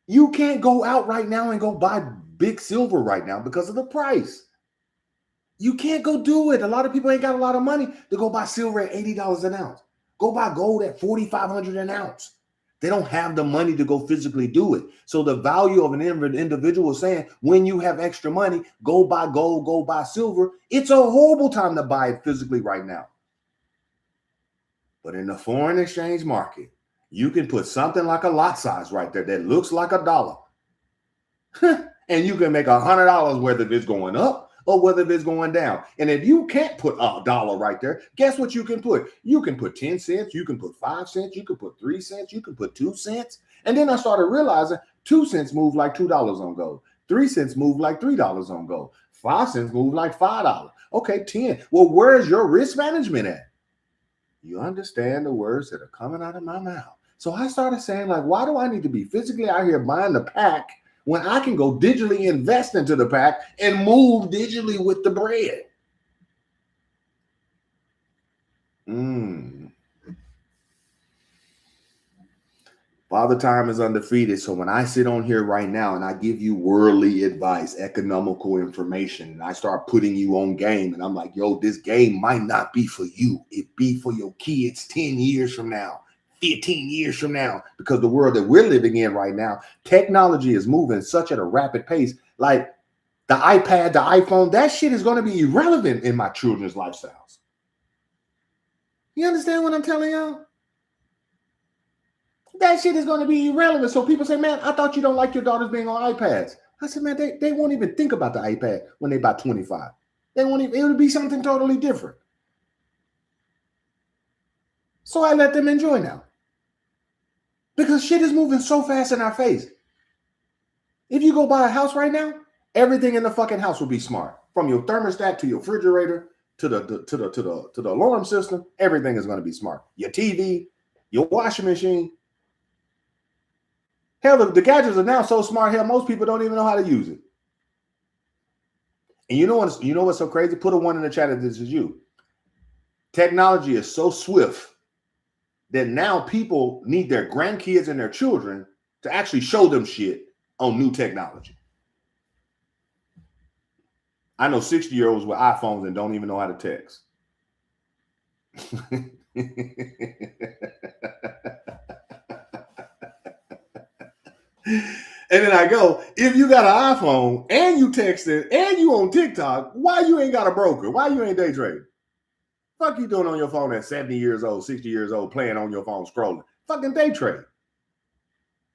You can't go out right now and go buy big silver right now because of the price. You can't go do it. A lot of people ain't got a lot of money to go buy silver at $80 an ounce. Go buy gold at $4,500 an ounce. They don't have the money to go physically do it. So the value of an individual is saying, when you have extra money, go buy gold, go buy silver. It's a horrible time to buy it physically right now. But in the foreign exchange market, you can put something like a lot size right there that looks like $1. And you can make $100 whether it's going up or whether it's going down. And if you can't put $1 right there, guess what you can put? You can put 10 cents, you can put 5 cents, you can put 3 cents, you can put 2 cents. And then I started realizing 2 cents move like $2 on gold. 3 cents move like $3 on gold. 5 cents move like $5. Okay, 10. Well, where's your risk management at? You understand the words that are coming out of my mouth. So I started saying, like, why do I need to be physically out here buying the pack when I can go digitally invest into the pack and move digitally with the bread? Father Time is undefeated. So when I sit on here right now and I give you worldly advice, economical information, and I start putting you on game, and I'm like, yo, this game might not be for you. It be for your kids 10 years from now, 15 years from now, because the world that we're living in right now, technology is moving such at a rapid pace. Like the iPad, the iPhone, that shit is going to be irrelevant in my children's lifestyles. You understand what I'm telling y'all? That shit is going to be irrelevant. So people say, man, I thought you don't like your daughters being on iPads. I said, man, they won't even think about the iPad when they about 25. They won't even, it would be something totally different. So I let them enjoy now. Because shit is moving so fast in our face. If you go buy a house right now, everything in the fucking house will be smart. From your thermostat to your refrigerator to the alarm system, everything is going to be smart. Your TV, your washing machine. Hell, the gadgets are now so smart, hell, most people don't even know how to use it. And you know what's so crazy? Put a 1 in the chat if this is you. Technology is so swift that now people need their grandkids and their children to actually show them shit on new technology. I know 60-year-olds with iPhones and don't even know how to text. And then I go, if you got an iPhone and you texting and you on TikTok, why you ain't got a broker? Why you ain't day trading? Fuck you doing on your phone at 70 years old, 60 years old, playing on your phone, scrolling? Fucking day trade.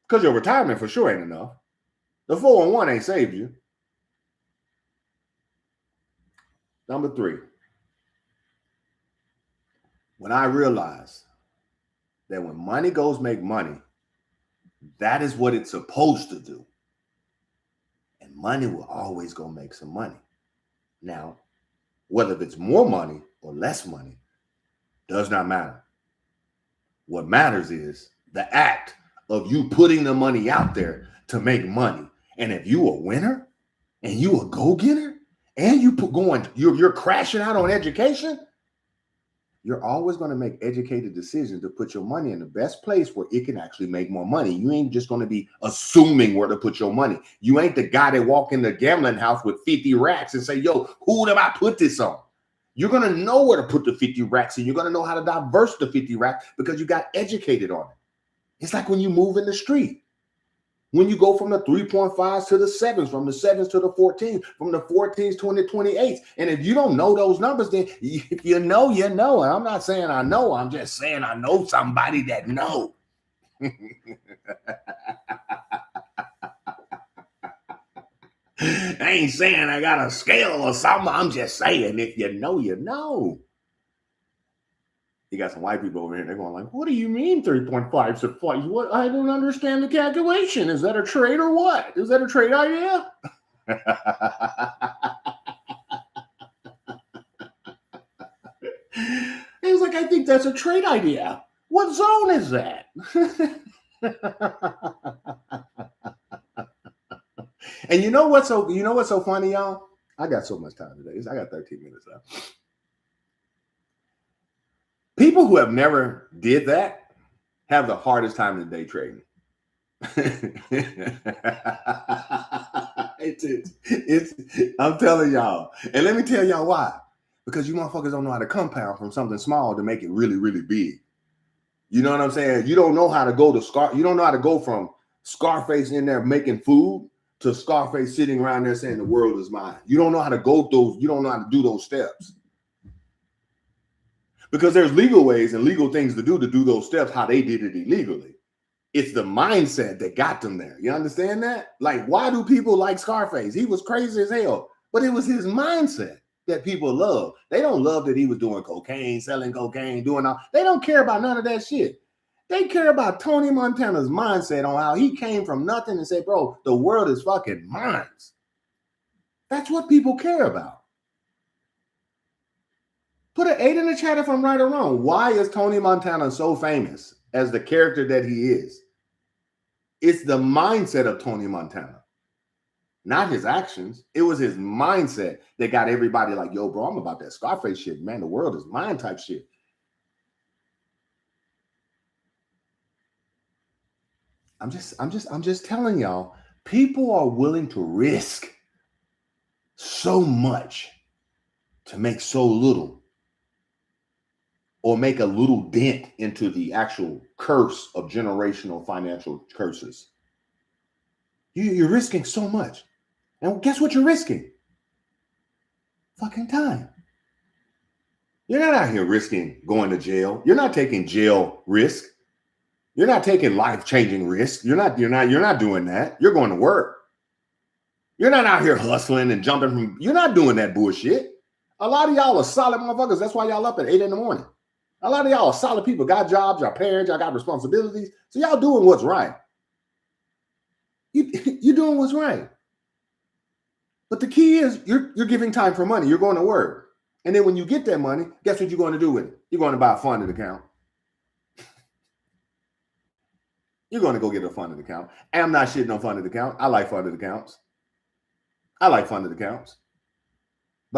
Because your retirement for sure ain't enough. The 401 ain't saved you. Number 3. When I realized that when money goes make money, that is what it's supposed to do. And money will always go make some money. Now, whether it's more money or less money does not matter. What matters is the act of you putting the money out there to make money. And if you a winner and you a go-getter and you're crashing out on education, you're always going to make educated decisions to put your money in the best place where it can actually make more money. You ain't just going to be assuming where to put your money. You ain't the guy that walk in the gambling house with 50 racks and say, yo, who do I put this on? You're going to know where to put the 50 racks and you're going to know how to diverse the 50 racks because you got educated on it. It's like when you move in the street. When you go from the 3.5s to the 7s, from the 7s to the 14s, from the 14s to the 28s. And if you don't know those numbers, then if you know, you know. And I'm not saying I know. I'm just saying I know somebody that know. I ain't saying I got a scale or something. I'm just saying if you know, you know. You got some white people over here. They're going like, what do you mean 3.5 to 5? What? I don't understand the calculation. Is that a trade or what? Is that a trade idea? It was like, I think that's a trade idea. What zone is that? And you know what's so funny, y'all? I got so much time today. I got 13 minutes left. People who have never did that have the hardest time in day trading. I'm telling y'all. And let me tell y'all why. Because you motherfuckers don't know how to compound from something small to make it really, really big. You know what I'm saying? You don't know how to go to you don't know how to go from Scarface in there making food to Scarface sitting around there saying the world is mine. You don't know how to go those, you don't know how to do those steps. Because there's legal ways and legal things to do those steps how they did it illegally. It's the mindset that got them there. You understand that? Like, why do people like Scarface? He was crazy as hell, but it was his mindset that people love. They don't love that he was doing cocaine, selling cocaine, doing all. They don't care about none of that shit. They care about Tony Montana's mindset on how he came from nothing and said, bro, the world is fucking mine. That's what people care about. Put an 8 in the chat if I'm right or wrong. Why is Tony Montana so famous as the character that he is? It's the mindset of Tony Montana, not his actions. It was his mindset that got everybody like, yo, bro, I'm about that Scarface shit, man. The world is mine type shit. I'm just telling y'all, people are willing to risk so much to make so little, or make a little dent into the actual curse of generational financial curses. You're risking so much. And guess what you're risking? Fucking time. You're not out here risking going to jail. You're not taking jail risk. You're not taking life-changing risk. You're not doing that. You're going to work. You're not out here hustling and jumping from, you're not doing that bullshit. A lot of y'all are solid motherfuckers. That's why y'all up at 8 in the morning. A lot of y'all are solid people, got jobs, y'all parents, y'all got responsibilities. So y'all doing what's right. You're doing what's right. But the key is you're giving time for money. You're going to work. And then when you get that money, guess what you're going to do with it? You're going to buy a funded account. You're going to go get a funded account. And I'm not shitting on funded account. I like funded accounts. But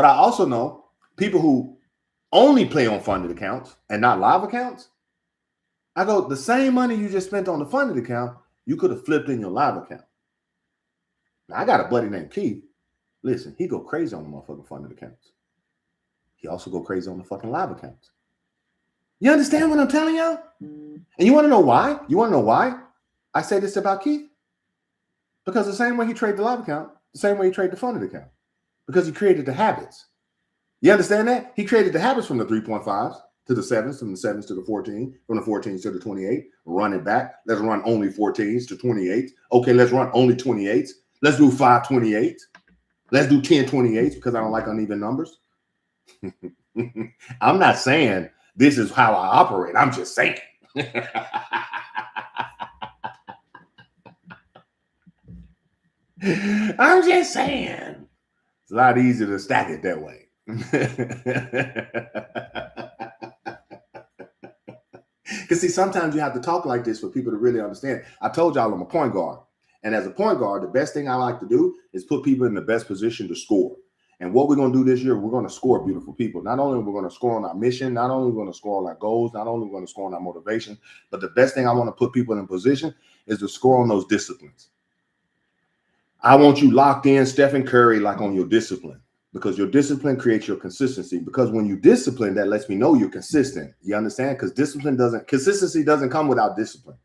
I also know people who only play on funded accounts and not live accounts. I go, the same money you just spent on the funded account, you could have flipped in your live account. Now, I got a buddy named Keith. Listen, he go crazy on the motherfucking funded accounts. He also go crazy on the fucking live accounts. You understand what I'm telling y'all? And you want to know why? I say this about Keith? Because the same way he traded the live account, the same way he traded the funded account. Because he created the habits. You understand that? He created the habits from the 3.5s to the 7s, from the 7s to the 14, from the 14s to the 28. Run it back. Let's run only 14s to 28. Okay, let's run only 28s. Let's do 5 28s. Let's do 10 28s because I don't like uneven numbers. I'm not saying this is how I operate. I'm just saying. I'm just saying. It's a lot easier to stack it that way. Because see, sometimes you have to talk like this for people to really understand. I told y'all I'm a point guard. And as a point guard, the best thing I like to do is put people in the best position to score. And what we're going to do this year, we're going to score beautiful people. Not only are we going to score on our mission, not only are we going to score on our goals, not only are we going to score on our motivation, but the best thing I want to put people in position is to score on those disciplines. I want you locked in, Stephen Curry, like on your discipline, because your discipline creates your consistency. Because when you discipline, that lets me know you're consistent. You understand? Because consistency doesn't come without discipline.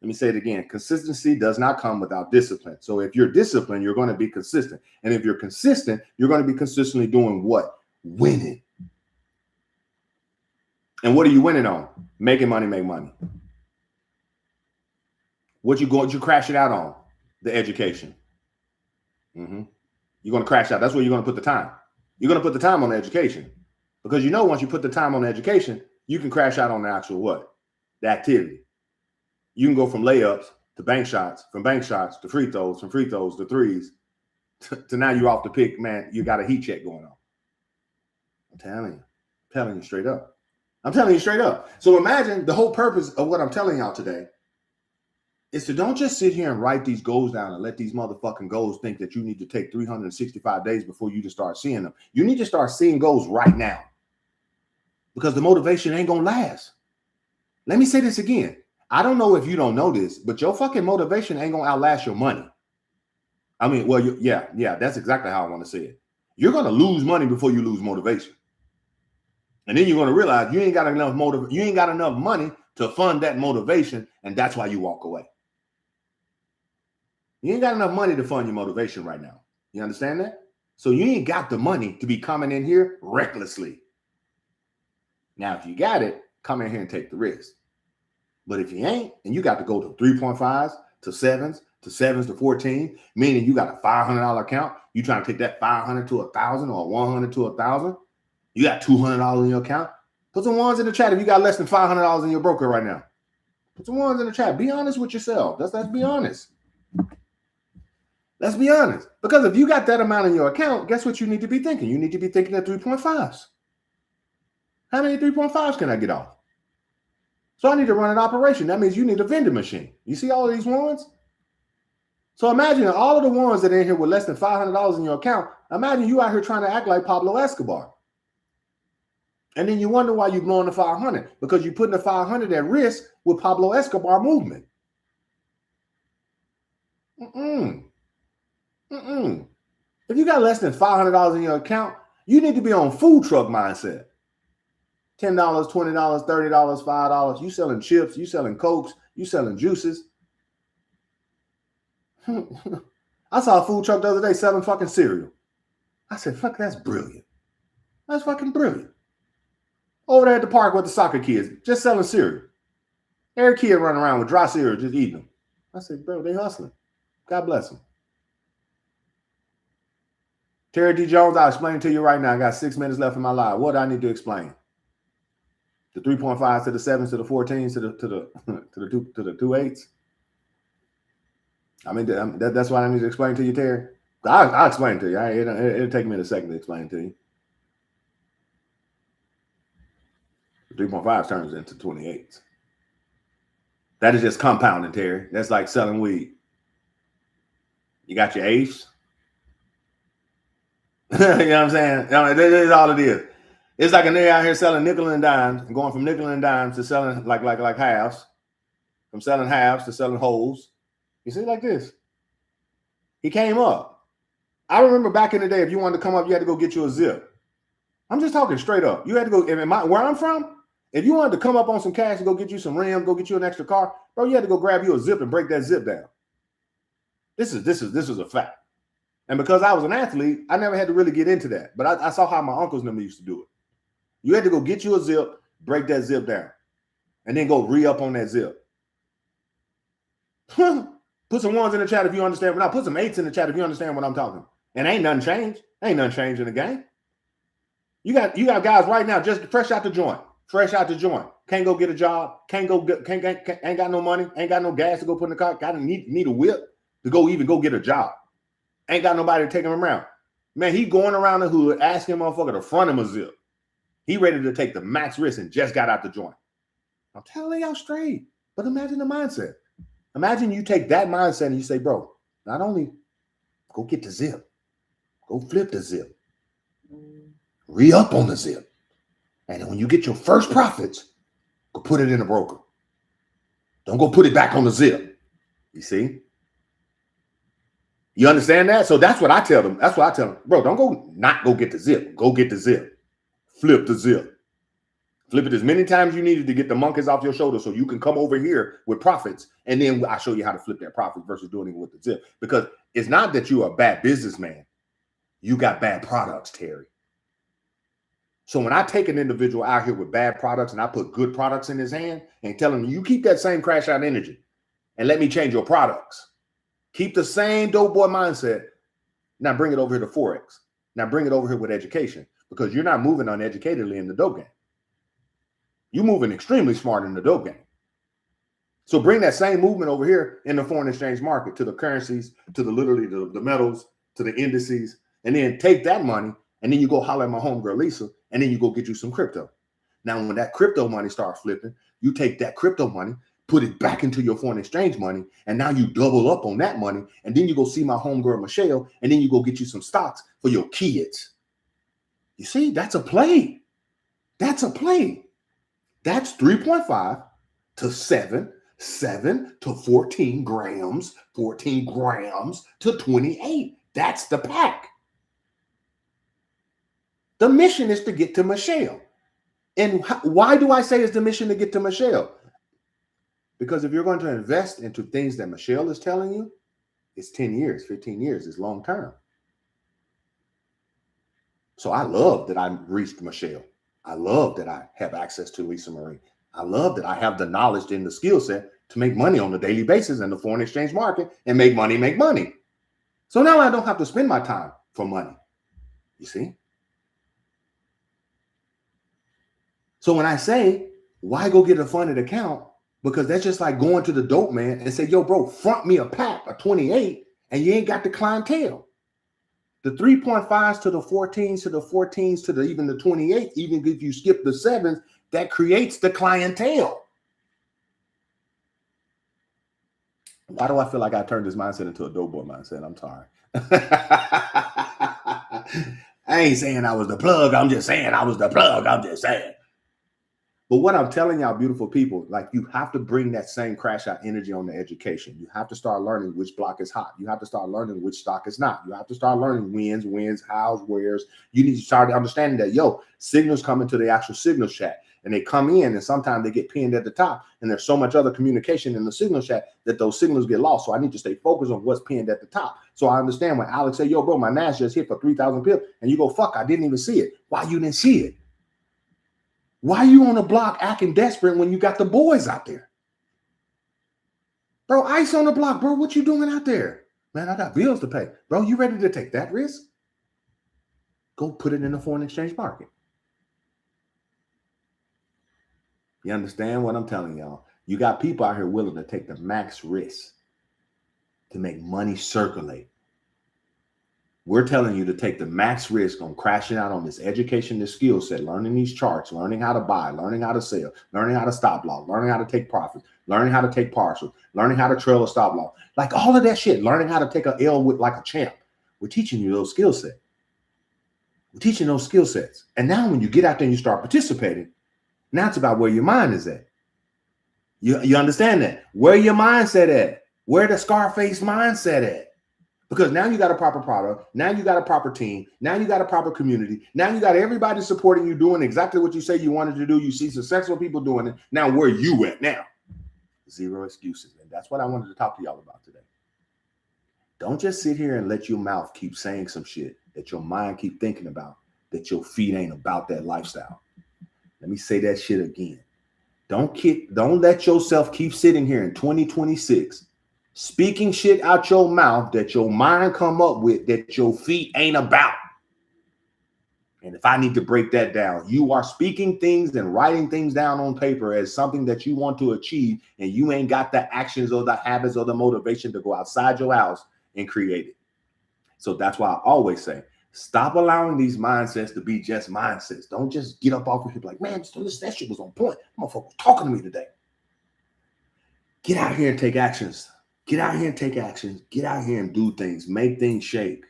Let me say it again. Consistency does not come without discipline. So if you're disciplined, you're going to be consistent. And if you're consistent, you're going to be consistently doing what? Winning. And what are you winning on? Making money, make money. What you crash it out on? The education. You're going to crash out. That's where you're going to put the time. You're going to put the time on the education. Because you know once you put the time on the education, you can crash out on the actual what? The activity. You can go from layups to bank shots, from bank shots to free throws, from free throws to threes, to now you're off the pick, man. You got a heat check going on. I'm telling you straight up. I'm telling you straight up. So imagine the whole purpose of what I'm telling y'all today is to don't just sit here and write these goals down and let these motherfucking goals think that you need to take 365 days before you just start seeing them. You need to start seeing goals right now because the motivation ain't going to last. Let me say this again. I don't know if you don't know this, but your fucking motivation ain't going to outlast your money. I mean, well, yeah, that's exactly how I want to say it. You're going to lose money before you lose motivation. And then you're going to realize you ain't got enough money to fund that motivation, and that's why you walk away. You ain't got enough money to fund your motivation right now. You understand that? So you ain't got the money to be coming in here recklessly. Now, if you got it, come in here and take the risk. But if you ain't, and you got to go to 3.5s to 7s to 14, meaning you got a $500 account, you trying to take that 500 to 1,000 or 100 to 1,000, you got $200 in your account. Put some ones in the chat if you got less than $500 in your broker right now. Put some ones in the chat. Be honest with yourself. Let's be honest. Let's be honest. Because if you got that amount in your account, guess what you need to be thinking? You need to be thinking of 3.5s. How many 3.5s can I get off? So I need to run an operation. That means you need a vending machine. You see all of these ones? So imagine all of the ones that are in here with less than $500 in your account. Imagine you out here trying to act like Pablo Escobar. And then you wonder why you're blowing the 500 because you're putting the 500 at risk with Pablo Escobar movement. Mm-mm. Mm-mm. If you got less than $500 in your account, you need to be on food truck mindset. $10, $20, $30, $5. You selling chips, you selling Cokes, you selling juices. I saw a food truck the other day selling fucking cereal. I said, fuck, that's brilliant. That's fucking brilliant. Over there at the park with the soccer kids, just selling cereal. Every kid running around with dry cereal, just eating them. I said, bro, they hustling. God bless them. Terry D. Jones, I'll explain it to you right now. I got 6 minutes left in my life. What do I need to explain? The 3.5s to the 7s to the 14s to the 2.8s. I mean, that's what I need to explain to you, Terry. I'll explain it to you. It'll take me a second to explain it to you. The 3.5 turns into 28s. That is just compounding, Terry. That's like selling weed. You got your eighths. You know what I'm saying? That is all it is. It's like a nigga out here selling nickel and dimes and going from nickel and dimes to selling like halves. From selling halves to selling wholes. You see, like this. He came up. I remember back in the day, if you wanted to come up, you had to go get you a zip. I'm just talking straight up. You had to go, where I'm from, if you wanted to come up on some cash and go get you some rims, go get you an extra car, bro, you had to go grab you a zip and break that zip down. This is a fact. And because I was an athlete, I never had to really get into that. But I saw how my uncles and them used to do it. You had to go get you a zip, break that zip down, and then go re-up on that zip. Put some ones in the chat if you understand. Now put some eights in the chat if you understand what I'm talking. And ain't nothing changed. Ain't nothing changed in the game. You got guys right now just fresh out the joint. Fresh out the joint. Can't go get a job. Ain't got no money. Ain't got no gas to go put in the car. Need a whip to go get a job. Ain't got nobody to take him around. Man, he going around the hood asking motherfucker to front him a zip. He ready to take the max risk and just got out the joint. I'm telling y'all straight. But imagine the mindset. Imagine you take that mindset and you say, bro, not only go get the zip, go flip the zip, re-up on the zip. And when you get your first profits, go put it in a broker. Don't go put it back on the zip. You see? You understand that? So that's what I tell them. That's what I tell them. Bro, don't go get the zip. Go get the zip. Flip the zip. Flip it as many times you needed to get the monkeys off your shoulder so you can come over here with profits. And then I'll show you how to flip that profit versus doing it with the zip. Because it's not that you're a bad businessman. You got bad products, Terry. So when I take an individual out here with bad products and I put good products in his hand and tell him, you keep that same crash out energy and let me change your products. Keep the same dope boy mindset. Now bring it over here to Forex. Now bring it over here with education because you're not moving uneducatedly in the dope game. You're moving extremely smart in the dope game. So bring that same movement over here in the foreign exchange market to the currencies, to the metals, to the indices, and then take that money and then you go holler at my homegirl Lisa and then you go get you some crypto. Now when that crypto money starts flipping, you take that crypto money, put it back into your foreign exchange money, and now you double up on that money, and then you go see my homegirl Michelle, and then you go get you some stocks for your kids. You see, that's a play. That's a play. That's 3.5 to 7 to 14 grams to 28. That's the pack. The mission is to get to Michelle. And why do I say it's the mission to get to Michelle? Because if you're going to invest into things that Michelle is telling you, it's 10 years, 15 years, it's long term. So I love that I reached Michelle. I love that I have access to Lisa Marie. I love that I have the knowledge and the skill set to make money on a daily basis in the foreign exchange market and make money. So now I don't have to spend my time for money. You see? So when I say, why go get a funded account? Because that's just like going to the dope man and say, yo, bro, front me a pack of 28 and you ain't got the clientele. The 3.5s to the 14s to the 14s to even the 28, even if you skip the 7s, that creates the clientele. Why do I feel like I turned this mindset into a dope boy mindset? I'm sorry. I ain't saying I was the plug. I'm just saying I was the plug. I'm just saying. But what I'm telling y'all, beautiful people, like you have to bring that same crash out energy on the education. You have to start learning which block is hot. You have to start learning which stock is not. You have to start learning wins, hows, wheres. You need to start understanding that, signals come into the actual signal chat and they come in and sometimes they get pinned at the top. And there's so much other communication in the signal chat that those signals get lost. So I need to stay focused on what's pinned at the top. So I understand when Alex said, yo, bro, my NAS just hit for 3,000 pips. And you go, fuck, I didn't even see it. Why you didn't see it? Why you on the block acting desperate when you got the boys out there? Bro, ice on the block, bro. What you doing out there? Man, I got bills to pay. Bro, you ready to take that risk? Go put it in the foreign exchange market. You understand what I'm telling y'all? You got people out here willing to take the max risk to make money circulate. We're telling you to take the max risk on crashing out on this education, this skill set, learning these charts, learning how to buy, learning how to sell, learning how to stop loss, learning how to take profits, learning how to take partials, learning how to trail a stop loss, like all of that shit, learning how to take an L with like a champ. We're teaching you those skill sets. We're teaching those skill sets. And now when you get out there and you start participating, now it's about where your mind is at. You understand that? Where your mindset at? Where the Scarface mindset at? Because now you got a proper product. Now you got a proper team. Now you got a proper community. Now you got everybody supporting you doing exactly what you say you wanted to do. You see successful people doing it. Now where you at now? Zero excuses. And that's what I wanted to talk to y'all about today. Don't just sit here and let your mouth keep saying some shit that your mind keep thinking about, that your feet ain't about that lifestyle. Let me say that shit again. Don't let yourself keep sitting here in 2026 speaking shit out your mouth that your mind come up with that your feet ain't about. And if I need to break that down, you are speaking things and writing things down on paper as something that you want to achieve, and you ain't got the actions or the habits or the motivation to go outside your house and create it. So that's why I always say, stop allowing these mindsets to be just mindsets. Don't just get up off of here like, man, that shit was on point. Motherfucker was talking to me today. Get out here and take actions. Get out here and take actions. Get out here and do things. Make things shake.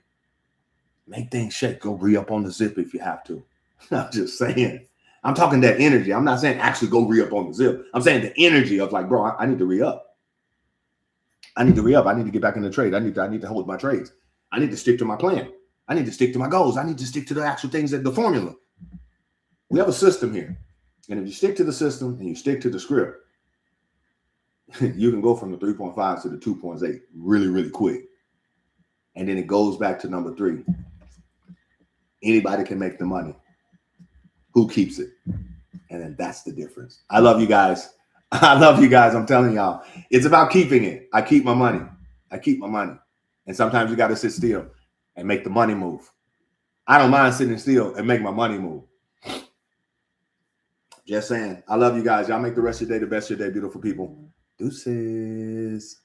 Make things shake. Go re-up on the zip if you have to. I'm just saying. I'm talking that energy. I'm not saying actually go re-up on the zip. I'm saying the energy of like, bro, I need to re-up. I need to re-up. I need to get back in the trade. I need to hold my trades. I need to stick to my plan. I need to stick to my goals. I need to stick to the actual things, that the formula. We have a system here. And if you stick to the system and you stick to the script, you can go from the 3.5 to the 2.8 really, really quick. And then it goes back to number 3. Anybody can make the money. Who keeps it? And then that's the difference. I love you guys. I love you guys. I'm telling y'all, it's about keeping it. I keep my money. I keep my money. And sometimes you got to sit still and make the money move. I don't mind sitting still and make my money move. Just saying. I love you guys. Y'all make the rest of your day the best of your day, beautiful people. Deuces.